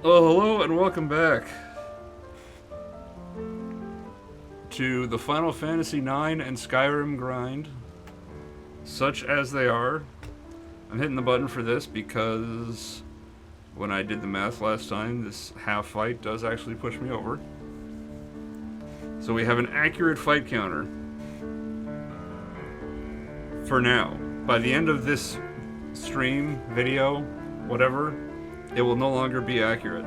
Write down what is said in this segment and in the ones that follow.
Oh, hello and welcome back to the Final Fantasy IX and Skyrim grind, such as they are. I'm hitting the button for this because when I did the math last time, this half fight does actually push me over. So we have an accurate fight counter for now. By the end of this stream, video, whatever, it will no longer be accurate.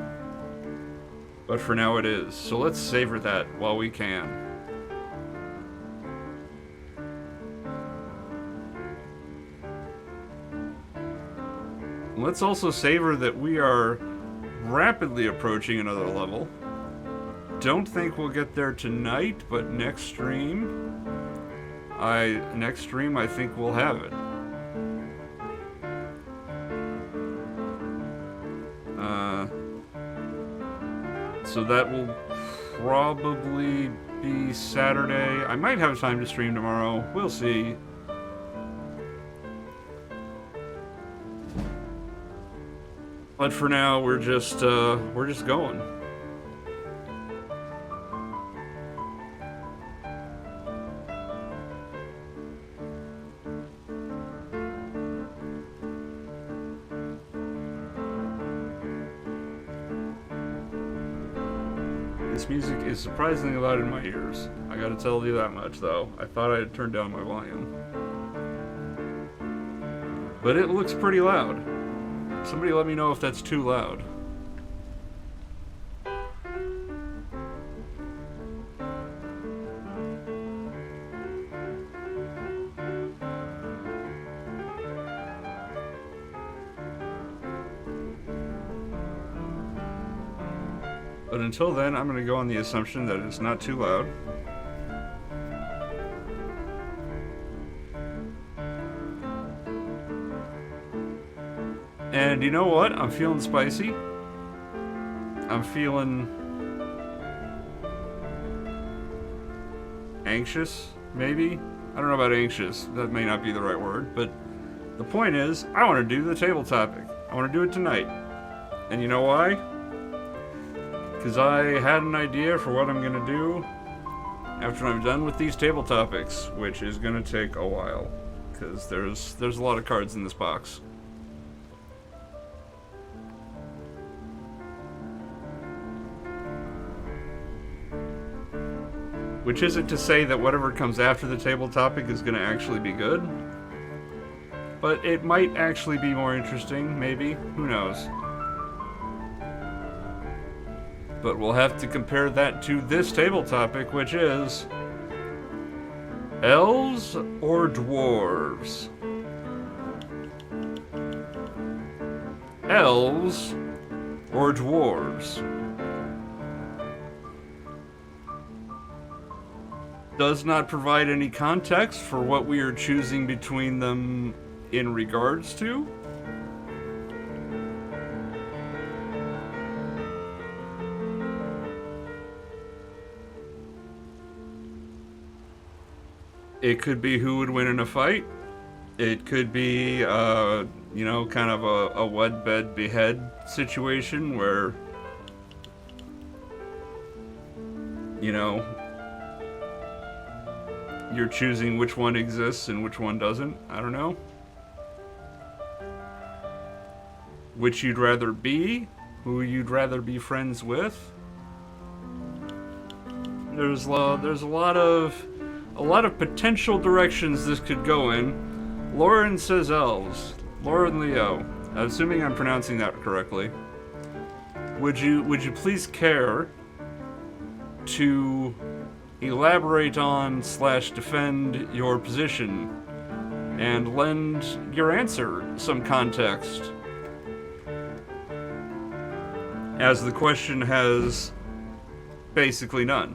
But for now it is. So let's savor that while we can. Let's also savor that we are rapidly approaching another level. Don't think we'll get there tonight, but next stream I think we'll have it. So that will probably be Saturday. I might have time to stream tomorrow. We'll see. But for now, we're just going. This music is surprisingly loud in my ears. I gotta tell you that much, though. I thought I had turned down my volume. But it looks pretty loud. Somebody let me know if that's too loud. But until then, I'm going to go on the assumption that it's not too loud. And you know what? I'm feeling spicy. I'm feeling anxious, maybe? I don't know about anxious. That may not be the right word. But the point is, I want to do the table topic. I want to do it tonight. And you know why? Because I had an idea for what I'm going to do after I'm done with these table topics, which is going to take a while. Because there's a lot of cards in this box. Which isn't to say that whatever comes after the table topic is going to actually be good. But it might actually be more interesting, maybe. Who knows? But we'll have to compare that to this table topic, which is elves or dwarves? Elves or dwarves? Does not provide any context for what we are choosing between them in regards to. It could be who would win in a fight. It could be, kind of a wed bed behead situation where, you're choosing which one exists and which one doesn't. I don't know. Which you'd rather be, who you'd rather be friends with. There's a lot of potential directions this could go in. Lauren says elves. Lauren Leo. Assuming I'm pronouncing that correctly. Would you please care to elaborate on / defend your position and lend your answer some context? As the question has basically none.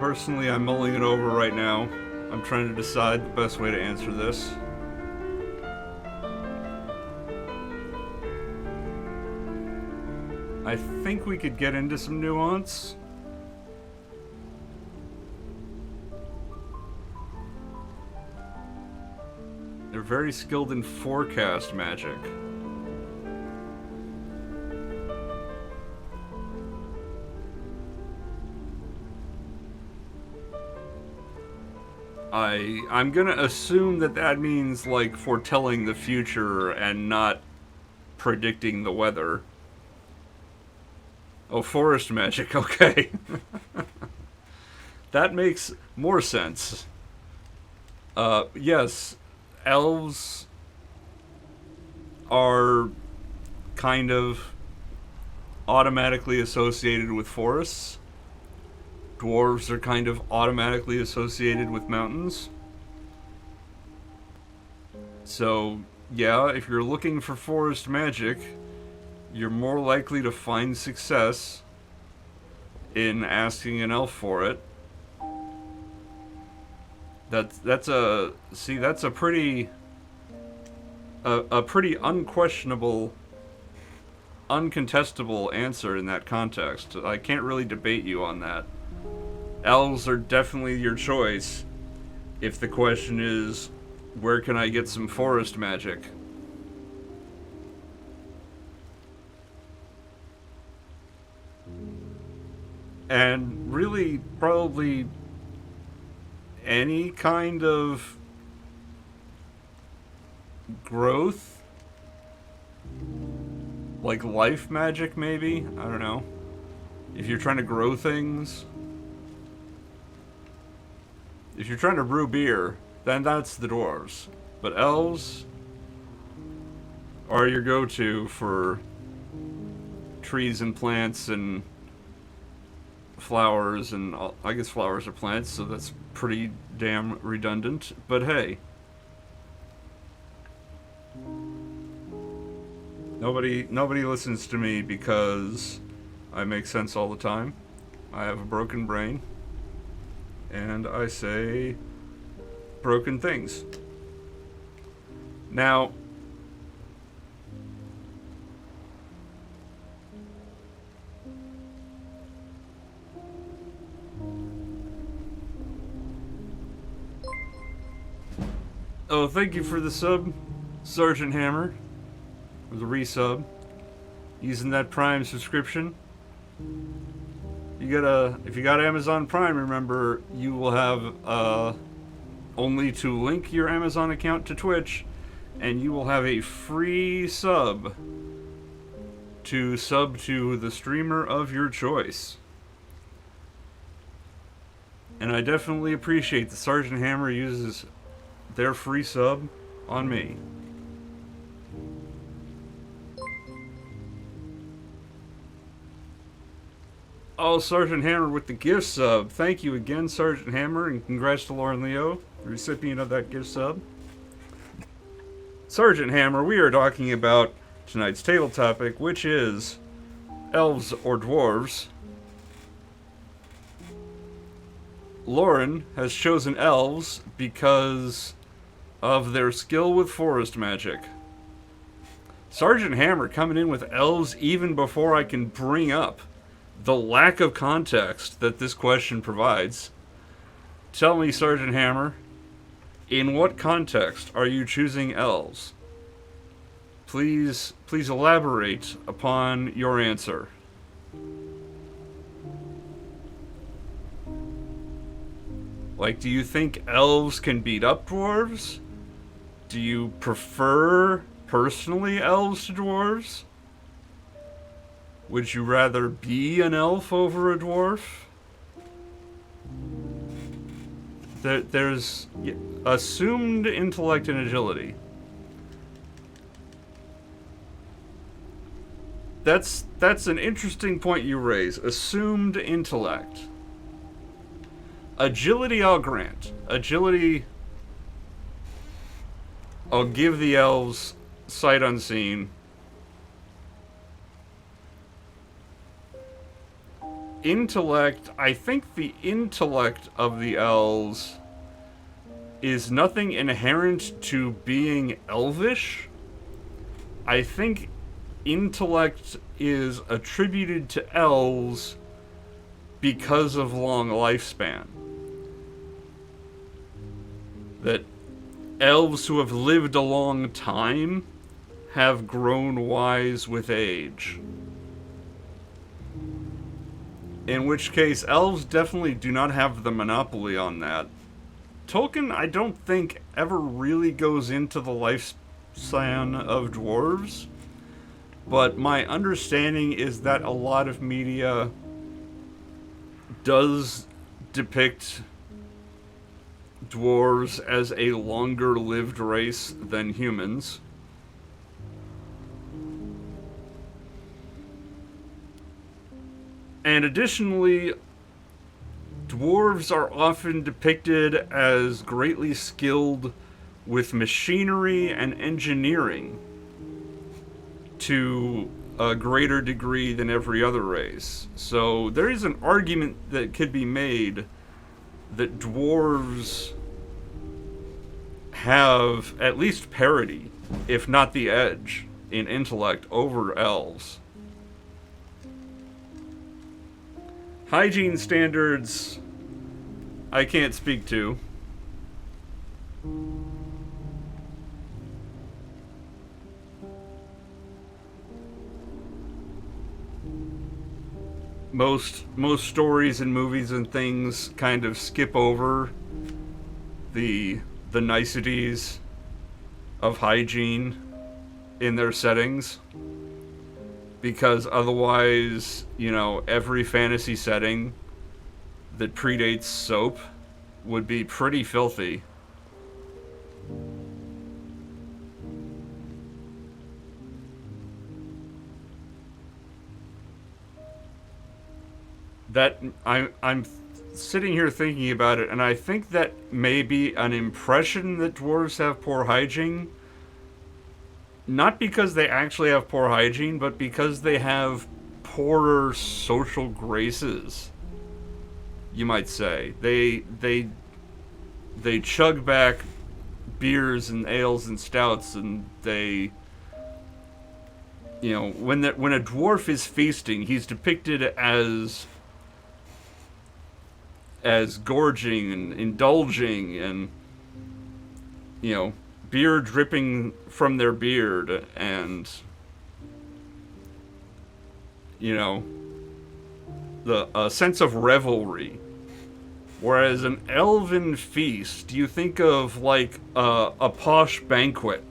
Personally, I'm mulling it over right now. I'm trying to decide the best way to answer this. I think we could get into some nuance. They're very skilled in forecast magic. I'm gonna assume that that means like foretelling the future and not predicting the weather. Oh, forest magic, okay. That makes more sense. Yes, elves are kind of automatically associated with forests. Dwarves are kind of automatically associated with mountains. So, yeah, if you're looking for forest magic, you're more likely to find success in asking an elf for it. That's a pretty unquestionable, uncontestable answer in that context. I can't really debate you on that. Elves are definitely your choice if the question is, where can I get some forest magic? And really, probably any kind of growth, like life magic maybe, I don't know. If you're trying to grow things, if you're trying to brew beer, then that's the dwarves. But elves are your go-to for trees and plants and flowers, and I guess flowers are plants, so that's pretty damn redundant. But hey, nobody listens to me because I make sense all the time. I have a broken brain, and I say broken things. Now, oh, thank you for the sub, Sergeant Hammer, or the resub, using that Prime subscription. If you got Amazon Prime, remember, you will have only to link your Amazon account to Twitch, and you will have a free sub to the streamer of your choice. And I definitely appreciate that Sergeant Hammer uses their free sub on me. Oh, Sergeant Hammer with the gift sub. Thank you again, Sergeant Hammer, and congrats to Lauren Leo, the recipient of that gift sub. Sergeant Hammer, we are talking about tonight's table topic, which is elves or dwarves. Lauren has chosen elves because of their skill with forest magic. Sergeant Hammer coming in with elves even before I can bring up the lack of context that this question provides. Tell me, Sergeant Hammer, in what context are you choosing elves? Please elaborate upon your answer. Like, do you think elves can beat up dwarves? Do you prefer, personally, elves to dwarves? Would you rather be an elf over a dwarf? There's assumed intellect and agility. That's an interesting point you raise. Assumed intellect. Agility, I'll grant. Agility, I'll give the elves sight unseen. intellect, I think the intellect of the elves is nothing inherent to being elvish. I think intellect is attributed to elves because of long lifespan. That elves who have lived a long time have grown wise with age. In which case, elves definitely do not have the monopoly on that. Tolkien, I don't think, ever really goes into the lifespan of dwarves, but my understanding is that a lot of media does depict dwarves as a longer lived race than humans. And additionally, dwarves are often depicted as greatly skilled with machinery and engineering to a greater degree than every other race. So there is an argument that could be made that dwarves have at least parity, if not the edge, in intellect over elves. Hygiene standards, I can't speak to. Most stories and movies and things kind of skip over the niceties of hygiene in their settings, because otherwise, every fantasy setting that predates soap would be pretty filthy. That I'm sitting here thinking about it, and I think that may be an impression that dwarves have poor hygiene. Not because they actually have poor hygiene, but because they have poorer social graces, you might say. They chug back beers and ales and stouts, and they, when a dwarf is feasting, he's depicted as gorging and indulging, and beer dripping from their beard, and the sense of revelry. Whereas an elven feast, you think of like a posh banquet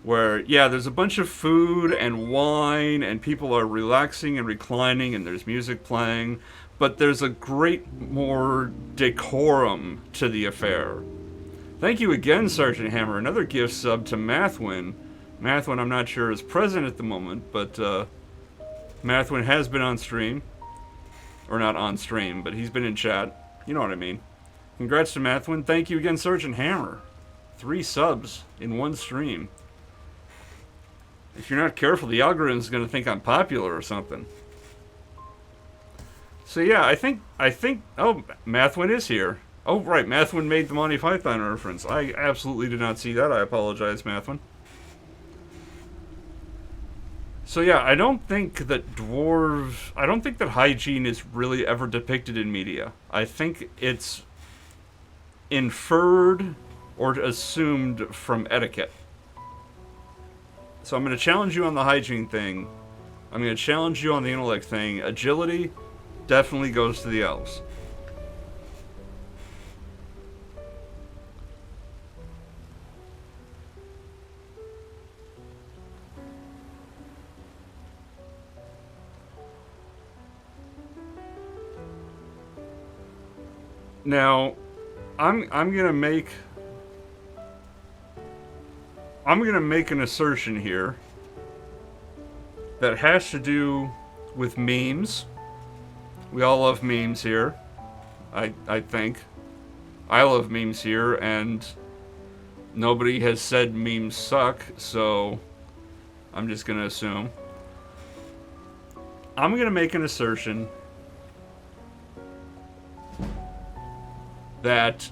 where, there's a bunch of food and wine and people are relaxing and reclining and there's music playing, but there's a great more decorum to the affair. Thank you again, Sergeant Hammer. Another gift sub to Mathwin. Mathwin, I'm not sure, is present at the moment, but Mathwin has been on stream. Or not on stream, but he's been in chat. You know what I mean. Congrats to Mathwin. Thank you again, Sergeant Hammer. 3 subs in one stream. If you're not careful, the algorithm's going to think I'm popular or something. So yeah, I think, oh, Mathwin is here. Oh, right, Mathwin made the Monty Python reference. I absolutely did not see that. I apologize, Mathwin. So yeah, I don't think that hygiene is really ever depicted in media. I think it's inferred or assumed from etiquette. So I'm going to challenge you on the hygiene thing. I'm going to challenge you on the intellect thing. Agility definitely goes to the elves. Now, I'm gonna make an assertion here that has to do with memes. We all love memes here. I think. I love memes here, and nobody has said memes suck, so I'm just gonna assume. I'm gonna make an assertion that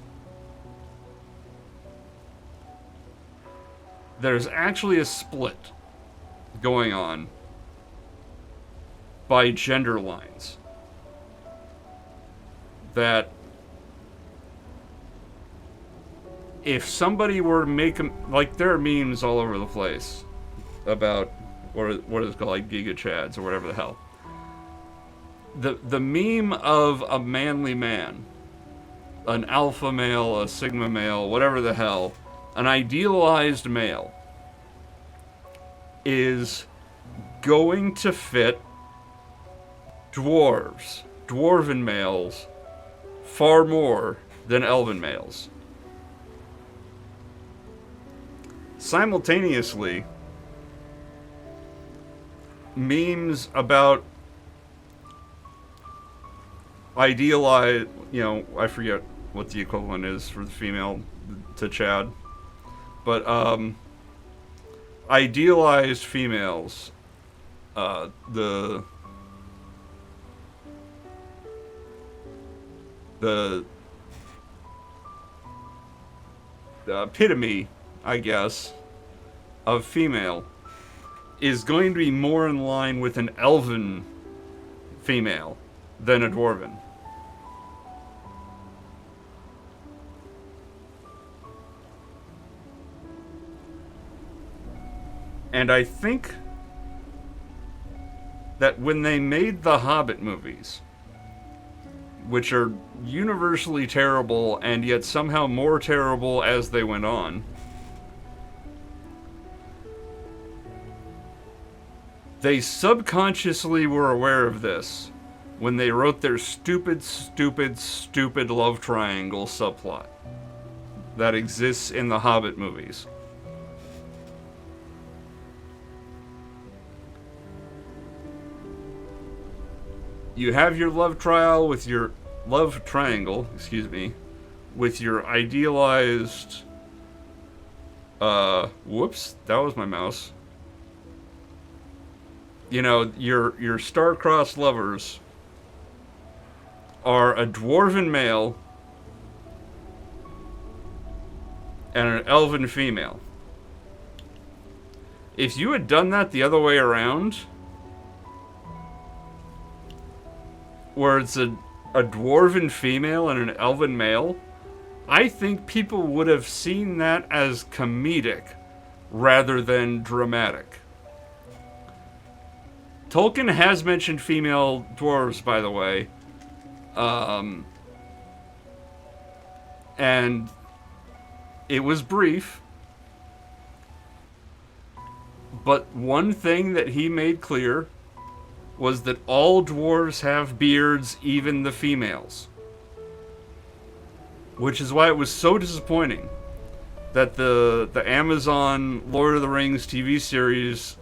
there's actually a split going on by gender lines. That if somebody were to make them, like, there are memes all over the place about what is called, like, Giga Chads or whatever the hell. The meme of a manly man, an alpha male, a sigma male, whatever the hell, an idealized male, is going to fit dwarven males, far more than elven males. Simultaneously, memes about idealized, I forget what the equivalent is for the female to Chad, but idealized females, the epitome, I guess, of female is going to be more in line with an elven female than a dwarven. And I think that when they made the Hobbit movies, which are universally terrible and yet somehow more terrible as they went on, they subconsciously were aware of this when they wrote their stupid love triangle subplot that exists in the Hobbit movies. You have your love triangle, with your idealized, whoops, that was my mouse. Your star-crossed lovers are a dwarven male and an elven female. If you had done that the other way around, where it's a dwarven female and an elven male, I think people would have seen that as comedic rather than dramatic. Tolkien has mentioned female dwarves, by the way. And it was brief. But one thing that he made clear was that all dwarves have beards, even the females. Which is why it was so disappointing that the Amazon Lord of the Rings TV series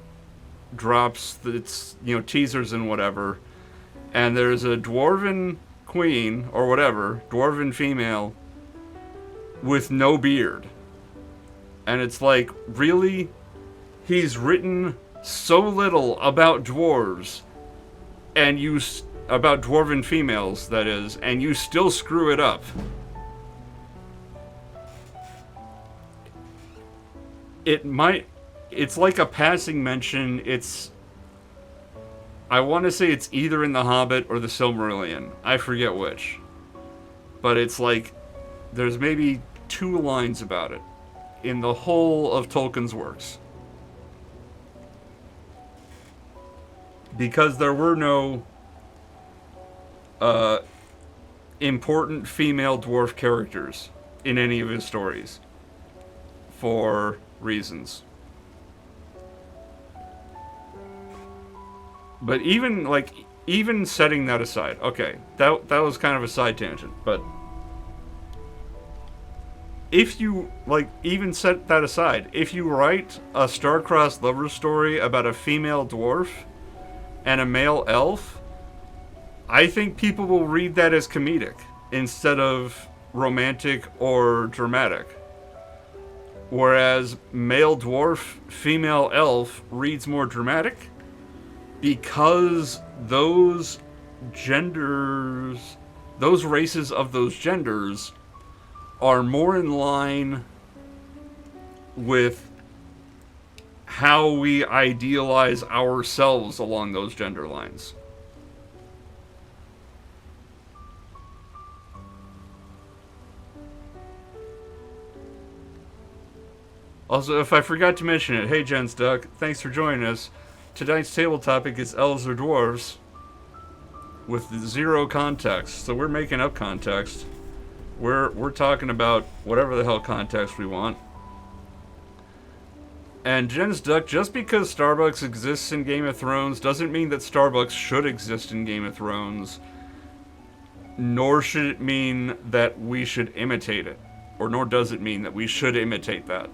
drops its teasers and whatever, and there's a dwarven queen or whatever, dwarven female with no beard. And it's like, really? He's written so little about dwarves and about dwarven females, that is, and you still screw it up. It's like a passing mention. I want to say it's either in The Hobbit or The Silmarillion. I forget which. But it's like, there's maybe 2 lines about it in the whole of Tolkien's works. Because there were no important female dwarf characters in any of his stories. For reasons. But even setting that aside, okay, that was kind of a side tangent, but if you, even set that aside, if you write a star-crossed lover story about a female dwarf and a male elf, I think people will read that as comedic instead of romantic or dramatic. Whereas male dwarf, female elf reads more dramatic because those races of those genders are more in line with how we idealize ourselves along those gender lines. Also, if I forgot to mention it, hey Jens Duck, thanks for joining us. Tonight's table topic is elves or dwarves with zero context. So we're making up context. We're talking about whatever the hell context we want. And Jens Duck, just because Starbucks exists in Game of Thrones doesn't mean that Starbucks should exist in Game of Thrones. Nor should it mean that we should imitate it. Or nor does it mean that we should imitate that.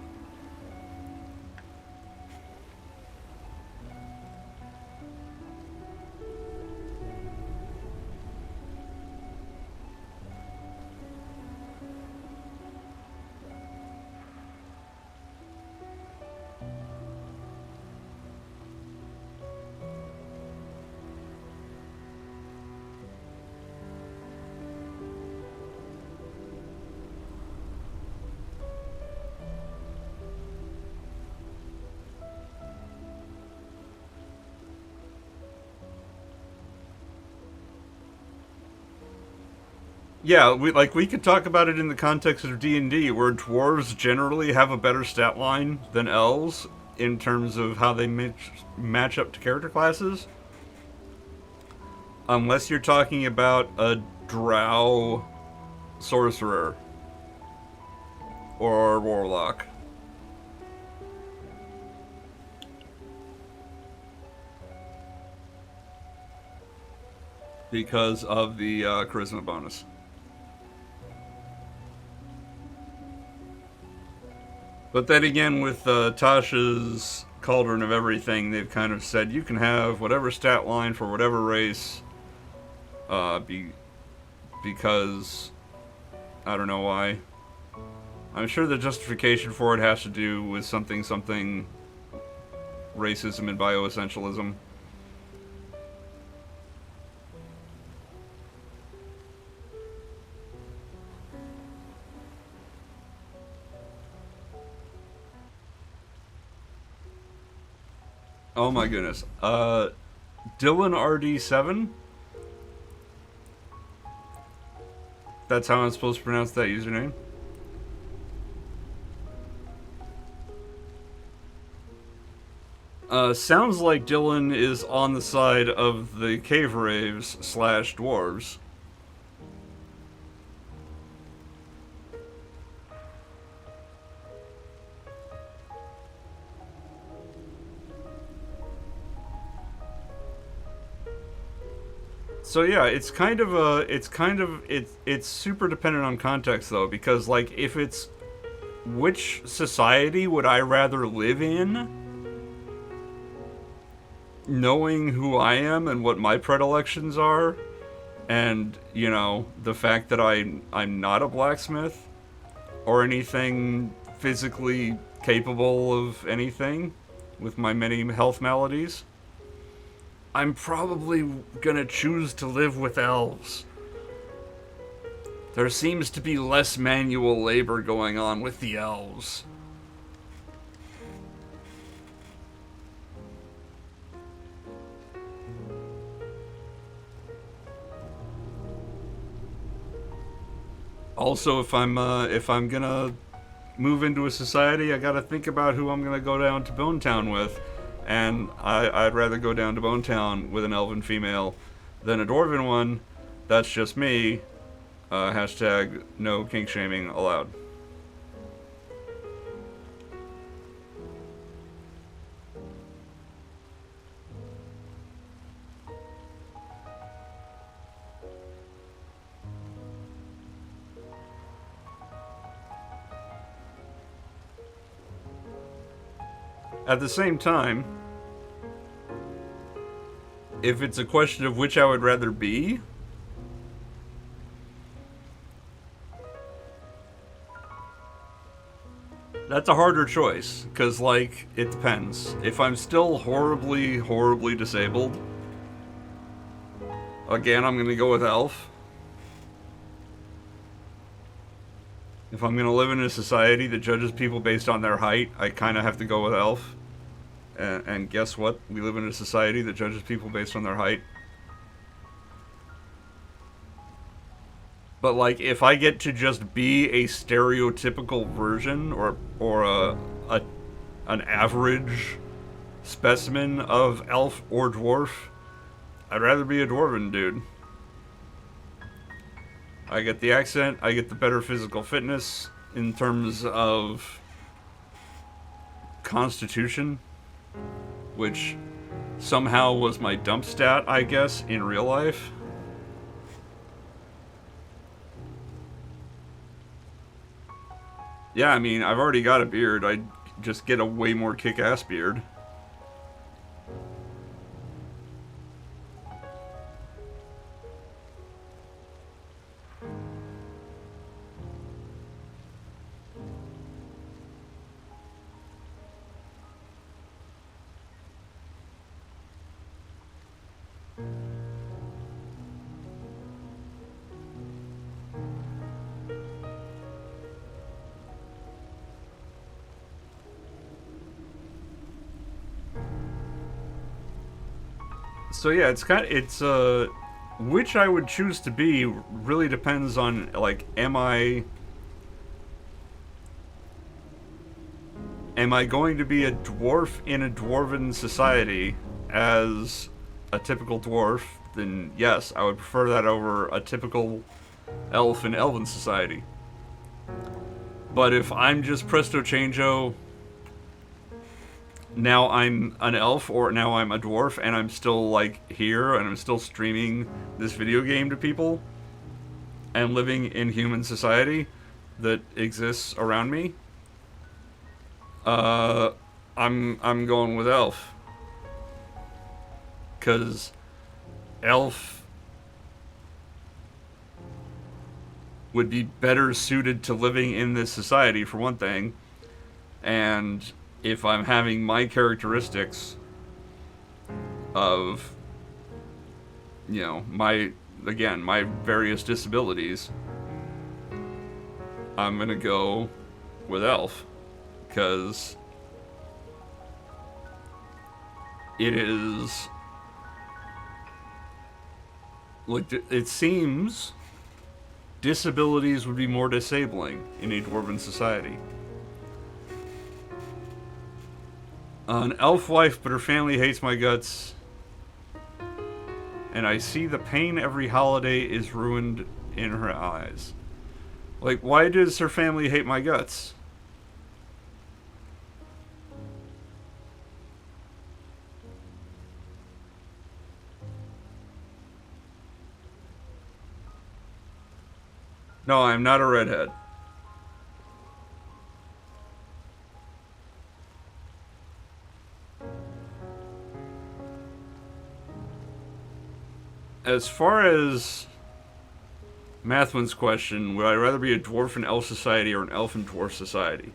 Yeah, we could talk about it in the context of D&D, where dwarves generally have a better stat line than elves in terms of how they match up to character classes. Unless you're talking about a drow sorcerer or warlock. Because of the charisma bonus. But then again, with Tasha's Cauldron of Everything, they've kind of said you can have whatever stat line for whatever race, because I don't know why. I'm sure the justification for it has to do with something racism and bioessentialism. Oh my goodness. Dylan RD7? That's how I'm supposed to pronounce that username? Sounds like Dylan is on the side of the cave raves / dwarves. So yeah, it's super dependent on context though, because like if it's which society would I rather live in, knowing who I am and what my predilections are, and you know the fact that I'm not a blacksmith or anything physically capable of anything with my many health maladies, I'm probably gonna choose to live with elves. There seems to be less manual labor going on with the elves. Also, if I'm gonna move into a society, I gotta think about who I'm gonna go down to Bone Town with. And I'd rather go down to Bone Town with an elven female than a dwarven one. That's just me. Hashtag no kink shaming allowed. At the same time, if it's a question of which I would rather be, that's a harder choice, because, like, it depends. If I'm still horribly, horribly disabled, again, I'm gonna go with elf. If I'm gonna live in a society that judges people based on their height, I kind of have to go with elf. And guess what? We live in a society that judges people based on their height. But like, if I get to just be a stereotypical version or a an average specimen of elf or dwarf, I'd rather be a dwarven dude. I get the accent, I get the better physical fitness in terms of constitution, which somehow was my dump stat, I guess, in real life. Yeah, I mean, I've already got a beard. I'd just get a way more kick-ass beard. So yeah, which I would choose to be really depends on, like, am I going to be a dwarf in a dwarven society as a typical dwarf? Then yes, I would prefer that over a typical elf in elven society. But if I'm just presto changeo, now I'm an elf or now I'm a dwarf and I'm still like here and I'm still streaming this video game to people and living in human society that exists around me, I'm going with elf, cuz elf would be better suited to living in this society for one thing, and if I'm having my characteristics of, my various disabilities, I'm gonna go with elf, because it is, like, it seems disabilities would be more disabling in a dwarven society. An elf wife, but her family hates my guts. And I see the pain every holiday is ruined in her eyes. Like, why does her family hate my guts? No, I'm not a redhead. As far as Mathwin's question, would I rather be a dwarf in elf society or an elf in dwarf society?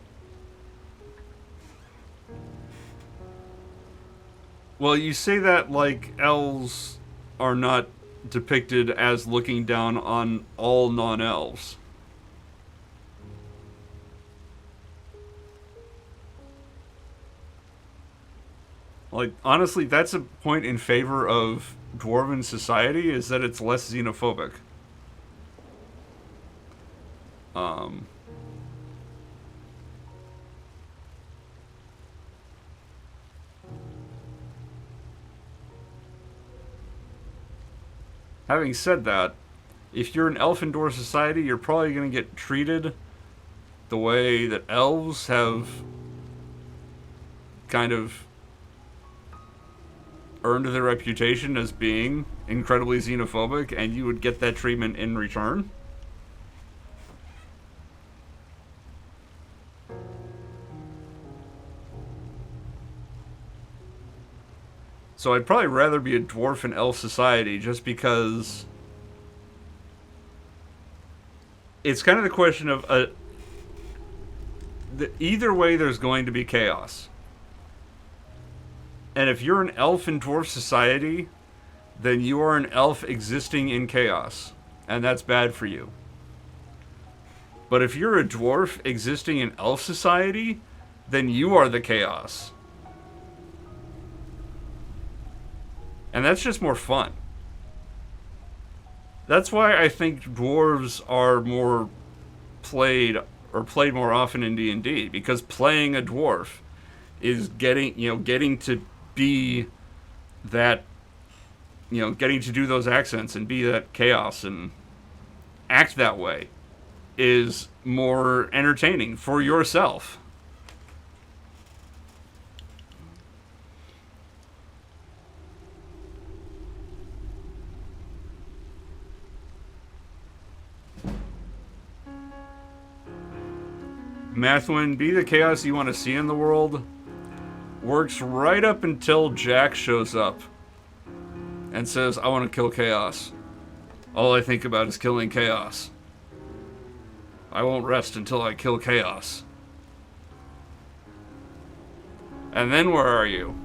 Well, you say that like elves are not depicted as looking down on all non-elves. Like, honestly, that's a point in favor of dwarven society, is that it's less xenophobic. Um, Having said that, if you're an elf in dwarf society, you're probably going to get treated the way that elves have kind of earned their reputation as being incredibly xenophobic, and you would get that treatment in return. So I'd probably rather be a dwarf in elf society, just because it's kind of the question of either way there's going to be chaos. And if you're an elf in dwarf society, then you are an elf existing in chaos. And that's bad for you. But if you're a dwarf existing in elf society, then you are the chaos. And that's just more fun. That's why I think dwarves are more played or played more often in D&D, because playing a dwarf is getting to be that, getting to do those accents and be that chaos and act that way is more entertaining for yourself. Mathwin, be the chaos you want to see in the world works right up until Jack shows up and says, I want to kill chaos. All I think about is killing chaos. I won't rest until I kill chaos. And then where are you?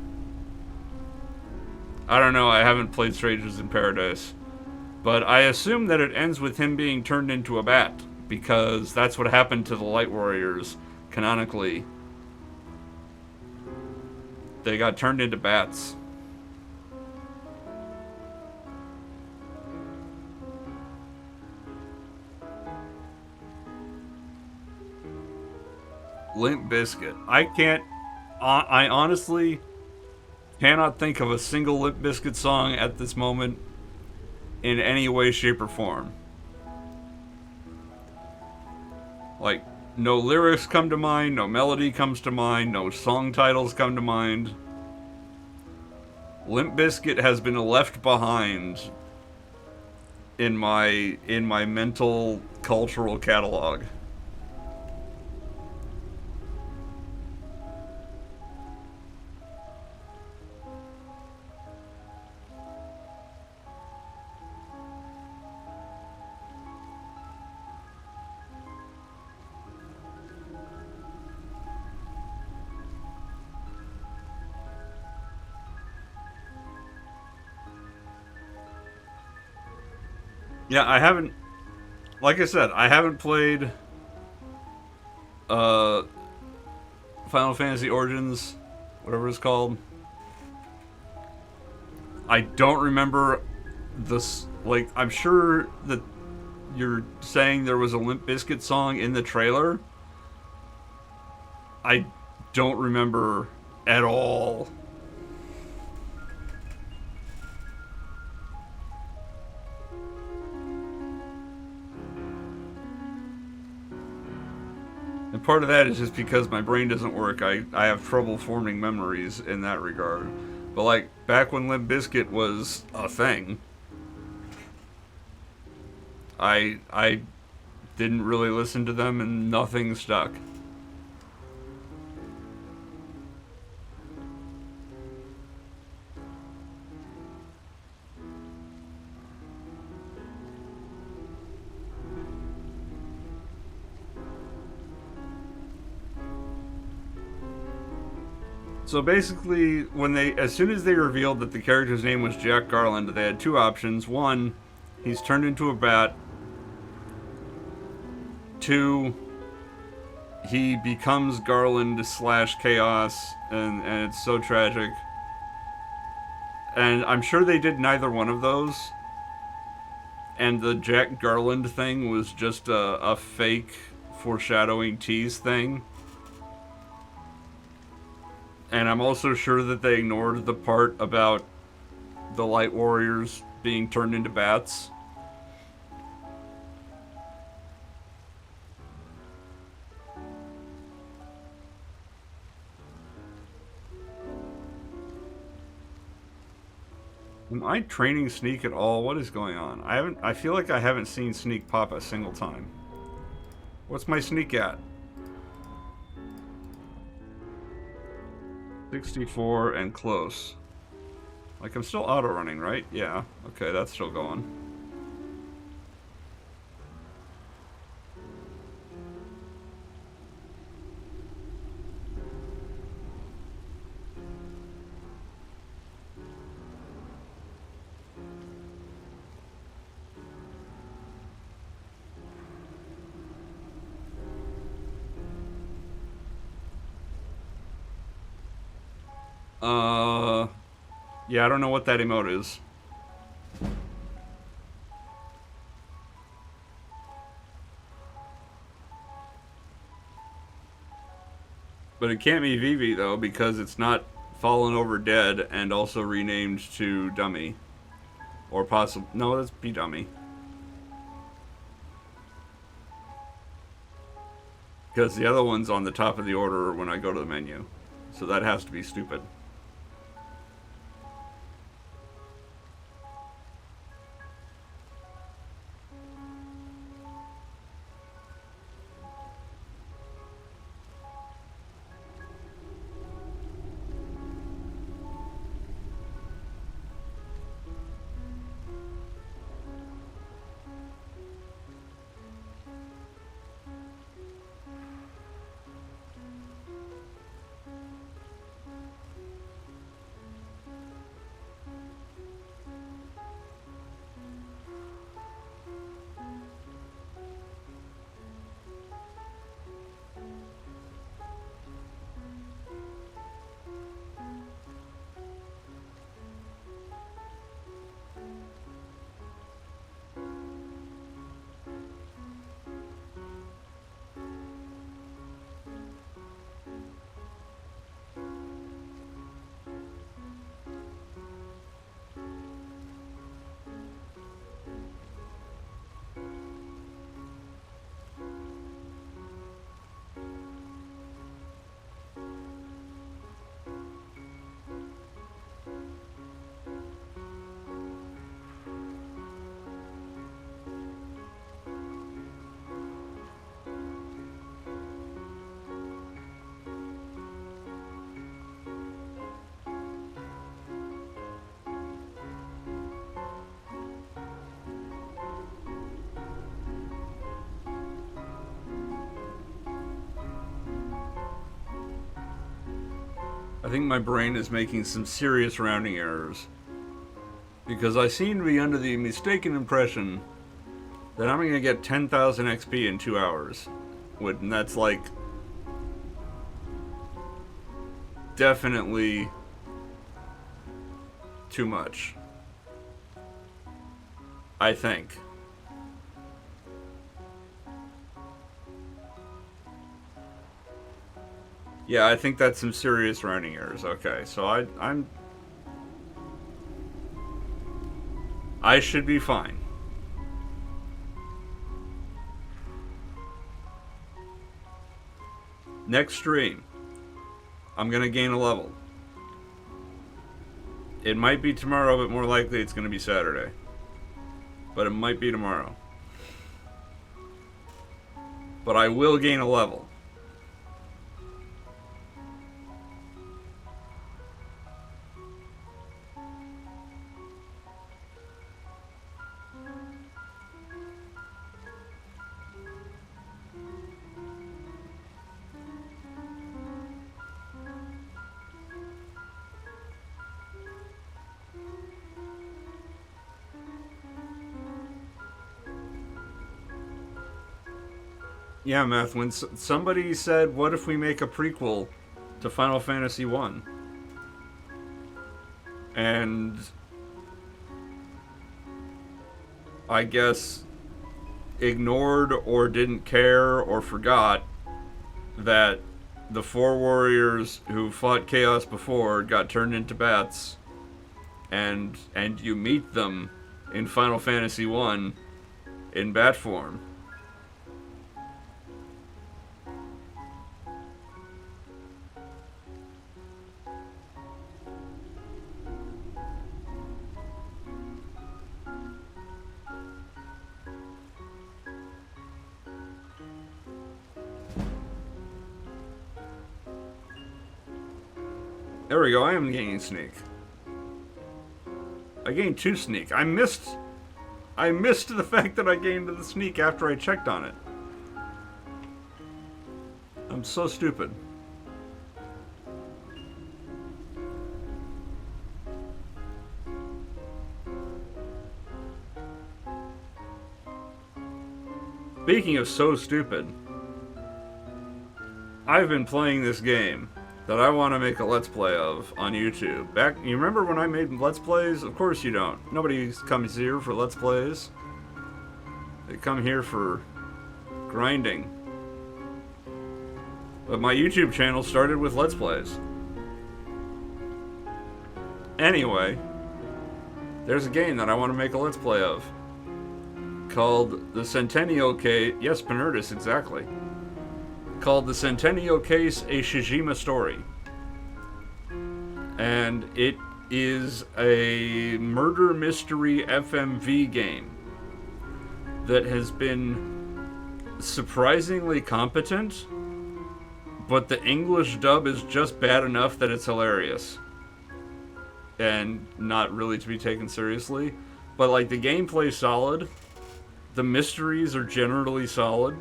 I don't know, I haven't played Strangers in Paradise. But I assume that it ends with him being turned into a bat, because that's what happened to the Light Warriors, canonically. They got turned into bats. Limp Bizkit. I honestly cannot think of a single Limp Bizkit song at this moment in any way, shape, or form. Like, no lyrics come to mind, no melody comes to mind, no song titles come to mind. Limp Bizkit has been left behind in my mental cultural catalog. Yeah, I haven't. Like I said, I haven't played Final Fantasy Origins, whatever it's called. I don't remember this. Like, I'm sure that you're saying there was a Limp Bizkit song in the trailer. I don't remember at all. And part of that is just because my brain doesn't work. I have trouble forming memories in that regard. But like back when Limp Bizkit was a thing, I didn't really listen to them and nothing stuck. So basically, as soon as they revealed that the character's name was Jack Garland, they had two options. One, he's turned into a bat. Two, he becomes Garland / Chaos, and it's so tragic. And I'm sure they did neither one of those. And the Jack Garland thing was just a fake foreshadowing tease thing. And I'm also sure that they ignored the part about the Light Warriors being turned into bats. Am I training Sneak at all? What is going on? I feel like I haven't seen Sneak pop a single time. What's my Sneak at? 64 and close. Like, I'm still auto running, right? Yeah. Okay, that's still going. Uh, yeah, I don't know what that emote is. But it can't be Vivi though because it's not fallen over dead and also renamed to Dummy. Or possible. No, let's be Dummy. Because the other one's on the top of the order when I go to the menu. So that has to be stupid. I think my brain is making some serious rounding errors. Because I seem to be under the mistaken impression that I'm going to get 10,000 XP in 2 hours. And that's like definitely too much. I think. Yeah, I think that's some serious rounding errors. Okay, so I should be fine. Next stream, I'm gonna gain a level. It might be tomorrow, but more likely it's gonna be Saturday. But it might be tomorrow. But I will gain a level. Yeah, Math, when somebody said, what if we make a prequel to Final Fantasy 1? And I guess ignored or didn't care or forgot that the 4 warriors who fought Chaos before got turned into bats, and you meet them in Final Fantasy 1 in bat form. There we go, I am gaining sneak. I gained 2 sneak. I missed the fact that I gained the sneak after I checked on it. I'm so stupid. Speaking of so stupid, I've been playing this game that I want to make a Let's Play of on YouTube. You remember when I made Let's Plays? Of course you don't. Nobody comes here for Let's Plays. They come here for grinding. But my YouTube channel started with Let's Plays. Anyway, there's a game that I want to make a Let's Play of called the Centennial Case. Yes, Penurtis, exactly. Called the Centennial Case, a Shijima Story. And it is a murder mystery FMV game that has been surprisingly competent, but the English dub is just bad enough that it's hilarious and not really to be taken seriously. But like, the gameplay's solid, the mysteries are generally solid,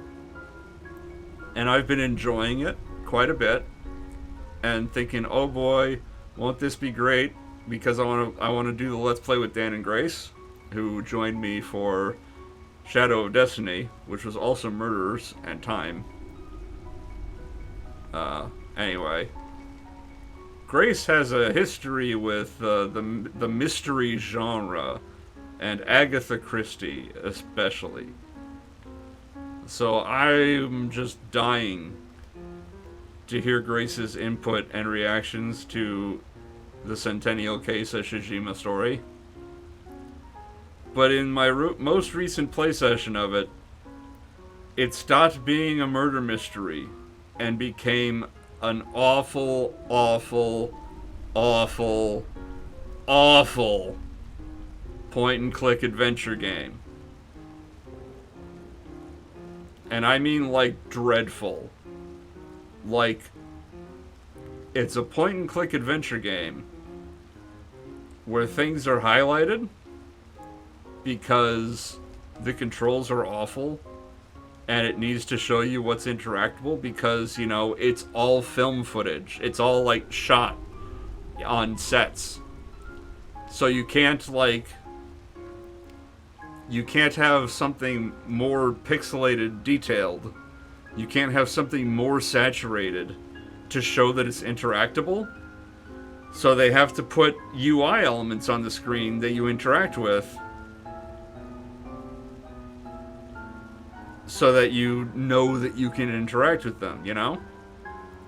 and I've been enjoying it quite a bit and thinking, oh boy, won't this be great, because I want to do the Let's Play with Dan and Grace, who joined me for Shadow of Destiny, which was also Murderers and Time. Anyway, Grace has a history with the mystery genre, and Agatha Christie especially. So I'm just dying to hear Grace's input and reactions to the Centennial Case, a Shijima Story. But in my most recent play session of it, it stopped being a murder mystery and became an awful, awful, awful, awful point-and-click adventure game. And I mean, like, dreadful. Like, it's a point-and-click adventure game where things are highlighted because the controls are awful, and it needs to show you what's interactable because, you know, it's all film footage. It's all, like, shot on sets. So you can't, like, you can't have something more pixelated, detailed. You can't have something more saturated to show that it's interactable. So they have to put UI elements on the screen that you interact with so that you know that you can interact with them, you know?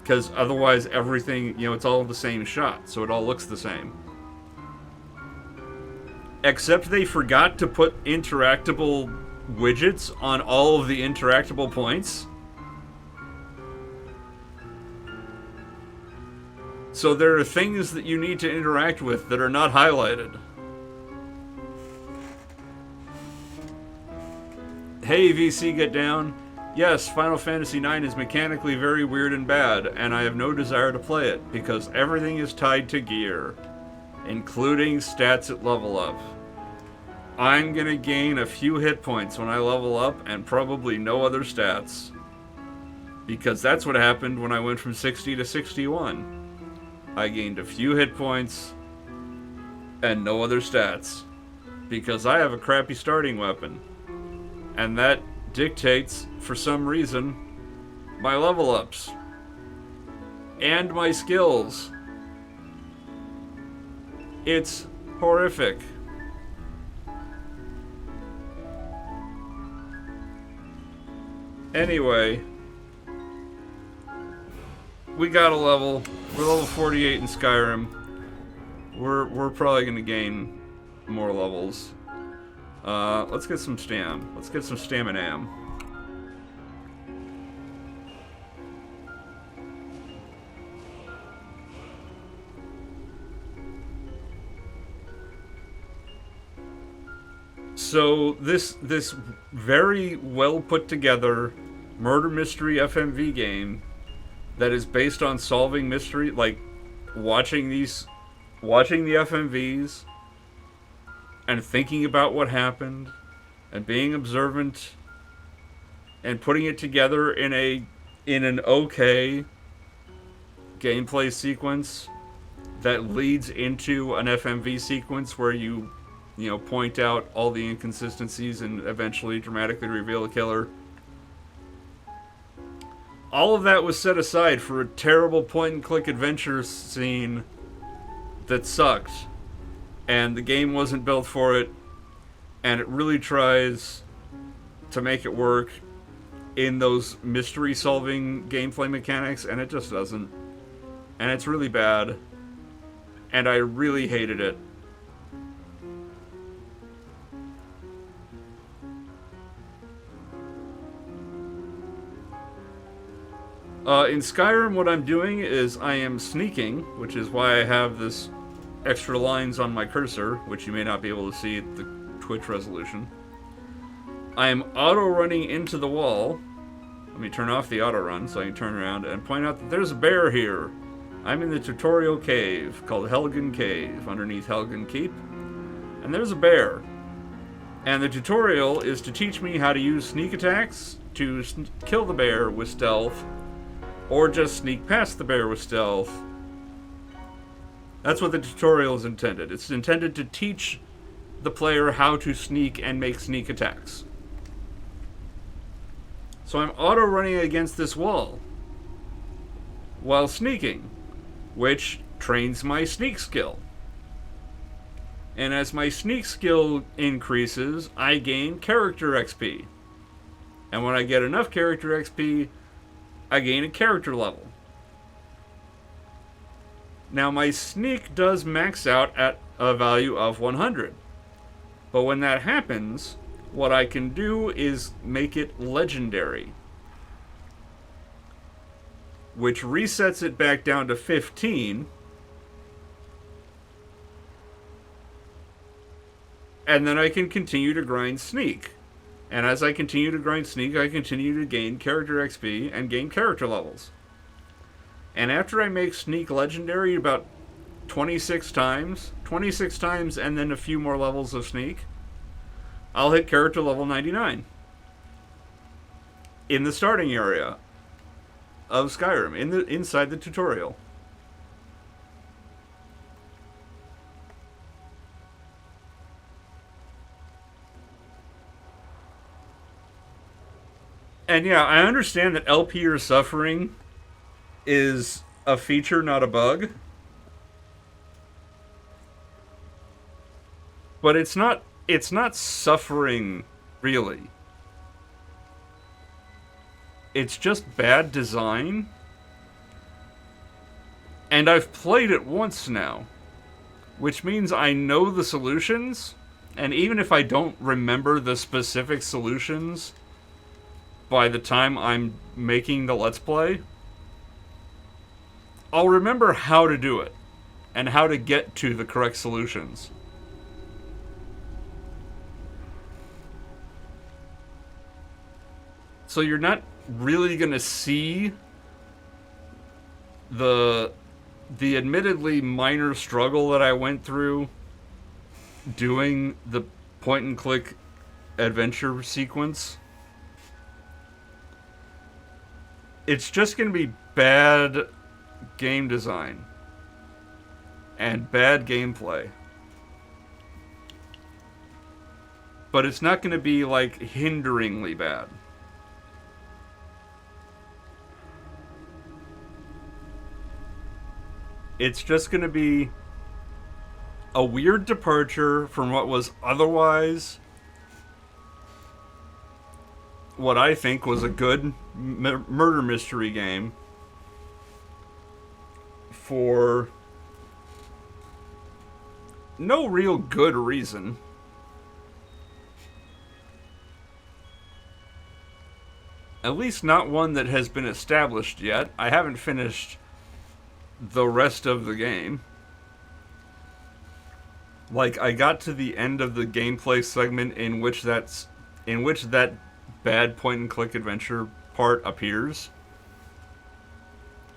Because otherwise everything, you know, it's all the same shot, so it all looks the same. Except they forgot to put interactable widgets on all of the interactable points. So there are things that you need to interact with that are not highlighted. Hey VC, get down. Yes, Final Fantasy IX is mechanically very weird and bad, and I have no desire to play it, because everything is tied to gear, including stats at level up. I'm gonna gain a few hit points when I level up, and probably no other stats. Because that's what happened when I went from 60 to 61. I gained a few hit points, and no other stats. Because I have a crappy starting weapon. And that dictates, for some reason, my level ups. And my skills. It's horrific. Anyway, we got a level. We're level 48 in Skyrim. We're probably gonna gain more levels. Let's get some stam. Let's get some stamina. So this very well put together murder mystery FMV game that is based on solving mystery, like watching the FMVs and thinking about what happened and being observant and putting it together in an okay gameplay sequence that leads into an FMV sequence where you point out all the inconsistencies and eventually dramatically reveal a killer. all of that was set aside for a terrible point and click adventure scene that sucked, and the game wasn't built for it, and it really tries to make it work in those mystery solving gameplay mechanics, and it just doesn't. And it's really bad, and I really hated it. In Skyrim, what I'm doing is I am sneaking, which is why I have this extra lines on my cursor, which you may not be able to see at the Twitch resolution. I am auto-running into the wall. Let me turn off the auto-run so I can turn around and point out that there's a bear here. I'm in the tutorial cave called Helgen Cave, underneath Helgen Keep. And there's a bear. And the tutorial is to teach me how to use sneak attacks to kill the bear with stealth, or just sneak past the bear with stealth. That's what the tutorial is intended. It's intended to teach the player how to sneak and make sneak attacks. So I'm auto-running against this wall while sneaking, which trains my sneak skill. And as my sneak skill increases, I gain character XP. And when I get enough character XP, I gain a character level. Now my sneak does max out at a value of 100. But when that happens, what I can do is make it legendary, which resets it back down to 15. And then I can continue to grind sneak. And as I continue to grind sneak, I continue to gain character XP and gain character levels. And after I make sneak legendary about 26 times and then a few more levels of sneak, I'll hit character level 99 in the starting area of Skyrim, inside the tutorial. And yeah, I understand that LP or suffering is a feature, not a bug. But it's not suffering, really. It's just bad design. And I've played it once now, which means I know the solutions, and even if I don't remember the specific solutions by the time I'm making the Let's Play, I'll remember how to do it and how to get to the correct solutions. So you're not really going to see the admittedly minor struggle that I went through doing the point and click adventure sequence. It's just going to be bad game design and bad gameplay. But it's not going to be like hinderingly bad. It's just going to be a weird departure from what was otherwise what I think was a good murder mystery game for no real good reason. At least not one that has been established yet. I haven't finished the rest of the game. Like, I got to the end of the gameplay segment in which that bad point and click adventure part appears.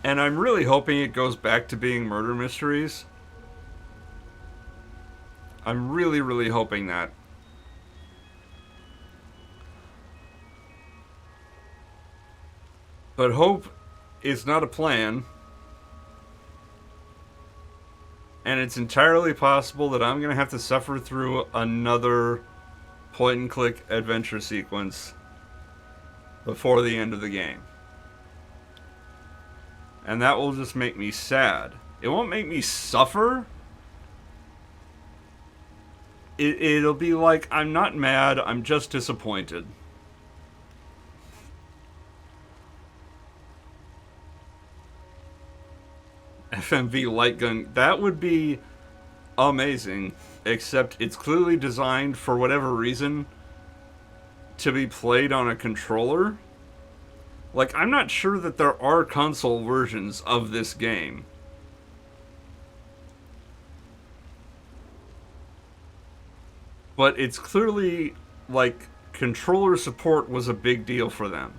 And I'm really hoping it goes back to being murder mysteries. I'm really, really hoping that. But hope is not a plan. And it's entirely possible that I'm going to have to suffer through another point and click adventure sequence before the end of the game. And that will just make me sad. It won't make me suffer. It'll be like, I'm not mad, I'm just disappointed. FMV light gun, that would be amazing, except it's clearly designed for whatever reason to be played on a controller. Like, I'm not sure that there are console versions of this game. But it's clearly, like, controller support was a big deal for them.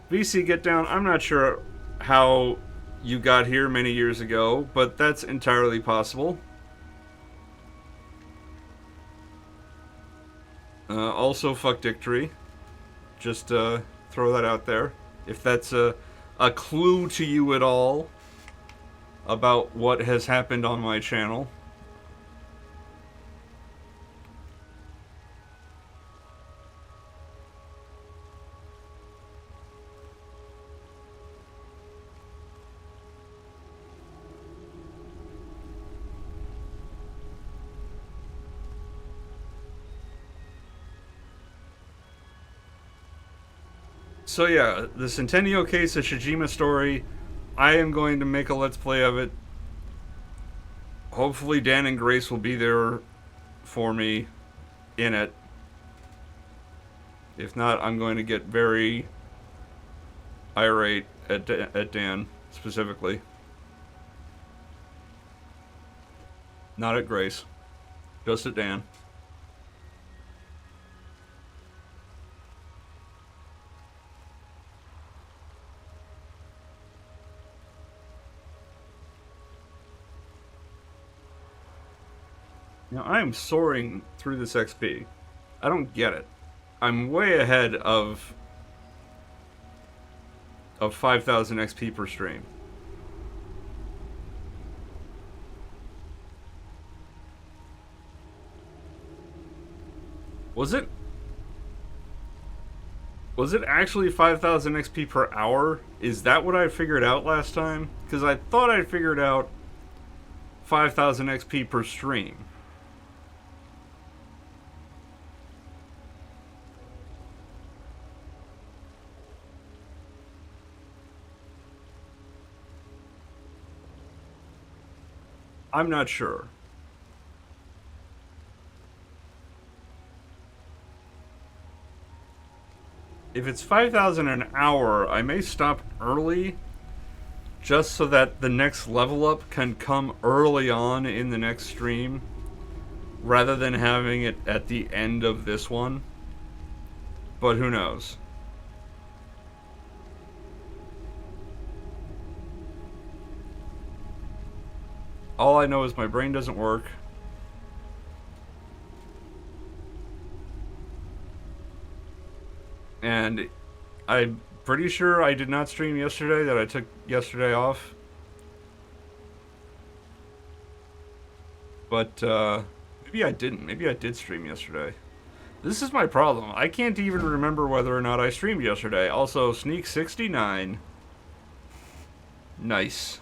VC Get Down, I'm not sure how you got here many years ago, but that's entirely possible. Also, fuck Dictory. Just throw that out there. If that's a clue to you at all about what has happened on my channel. So yeah, the Centennial Case of Shijima story, I am going to make a Let's Play of it. Hopefully Dan and Grace will be there for me in it. If not, I'm going to get very irate at Dan, specifically. Not at Grace. Just at Dan. Now, I am soaring through this XP. I don't get it. I'm way ahead of 5,000 XP per stream. Was it actually 5,000 XP per hour? Is that what I figured out last time? Because I thought I figured out 5,000 XP per stream. I'm not sure. If it's 5,000 an hour, I may stop early just so that the next level up can come early on in the next stream rather than having it at the end of this one. But who knows? All I know is my brain doesn't work. And I'm pretty sure I did not stream yesterday, that I took yesterday off. But maybe I didn't. Maybe I did stream yesterday. This is my problem. I can't even remember whether or not I streamed yesterday. Also, Sneak 69. Nice.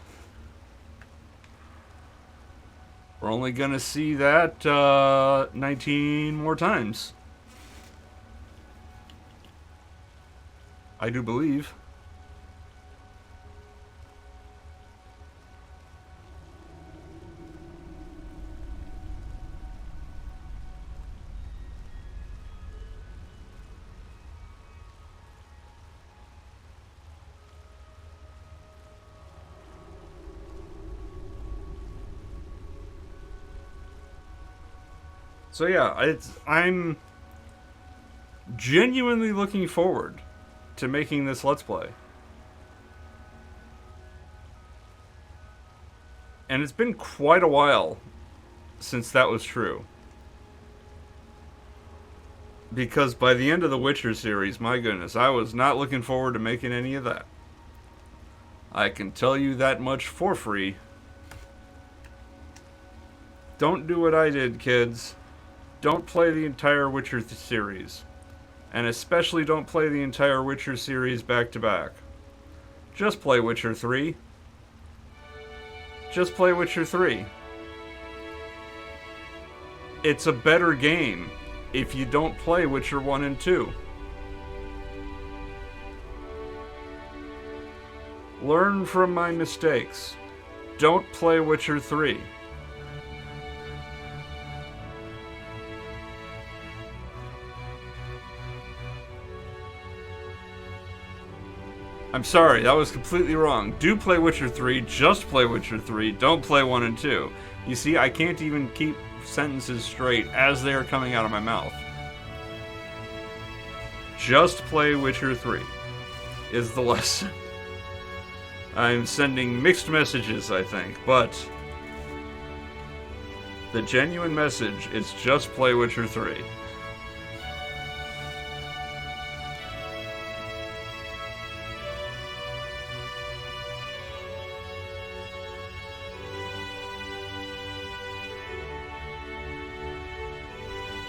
We're only gonna see that 19 more times. I do believe. So yeah, I'm genuinely looking forward to making this Let's Play. And it's been quite a while since that was true. Because by the end of the Witcher series, my goodness, I was not looking forward to making any of that. I can tell you that much for free. Don't do what I did, kids. Don't play the entire Witcher series. And especially don't play the entire Witcher series back to back. Just play Witcher 3. Just play Witcher 3. It's a better game if you don't play Witcher 1 and 2. Learn from my mistakes. Don't play Witcher 3. I'm sorry, that was completely wrong. Do play Witcher 3, just play Witcher 3, don't play 1 and 2. You see, I can't even keep sentences straight as they are coming out of my mouth. Just play Witcher 3 is the lesson. I'm sending mixed messages, I think, but the genuine message is just play Witcher 3.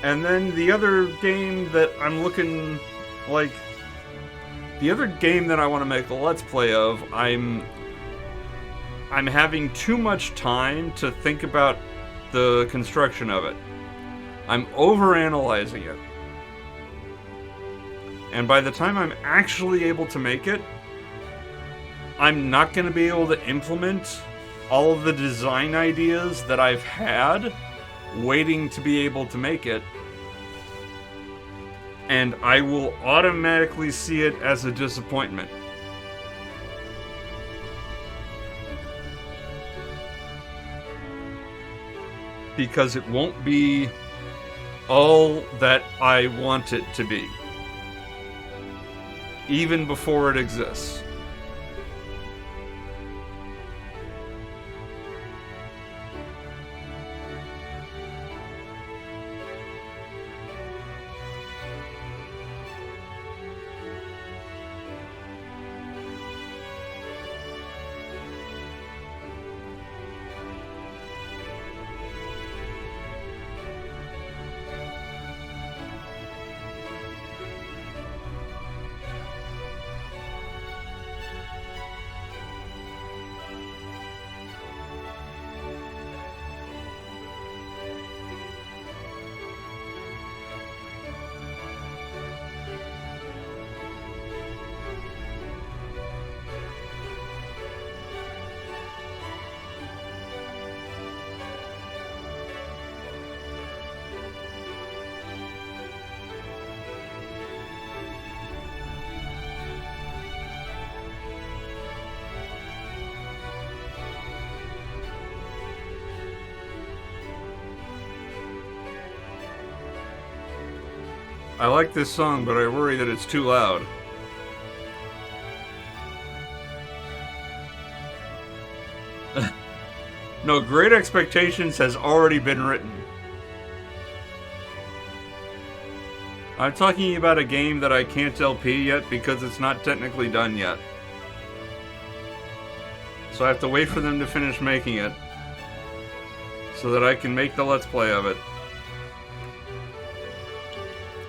And then the other game that I'm looking, like, the other game that I want to make a Let's Play of, I'm having too much time to think about the construction of it. I'm overanalyzing it. And by the time I'm actually able to make it, I'm not going to be able to implement all of the design ideas that I've had waiting to be able to make it, and I will automatically see it as a disappointment. Because it won't be all that I want it to be, even before it exists. I like this song, but I worry that it's too loud. No, Great Expectations has already been written. I'm talking about a game that I can't LP yet because it's not technically done yet. So I have to wait for them to finish making it so that I can make the Let's Play of it.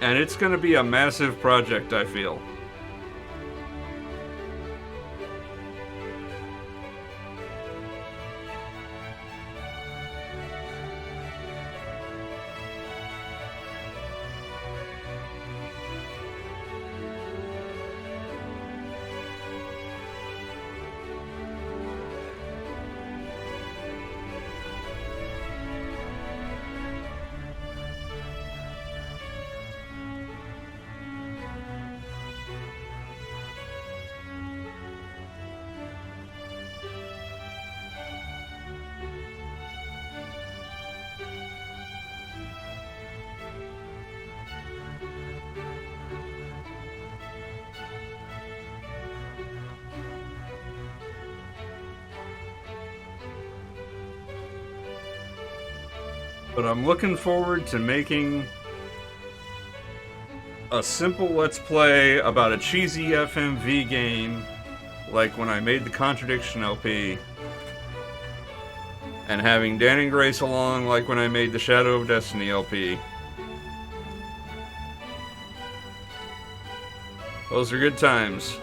And it's going to be a massive project, I feel. But I'm looking forward to making a simple Let's Play about a cheesy FMV game, like when I made the Contradiction LP, and having Dan and Grace along like when I made the Shadow of Destiny LP. Those are good times.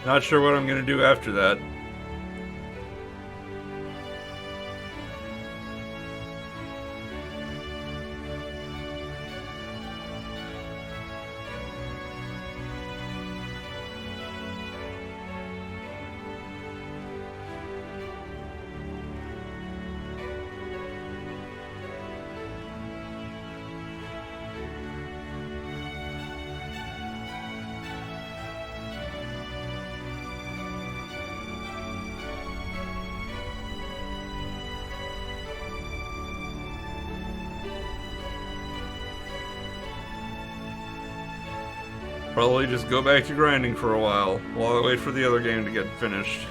Not sure what I'm going to do after that. Probably just go back to grinding for a while I wait for the other game to get finished.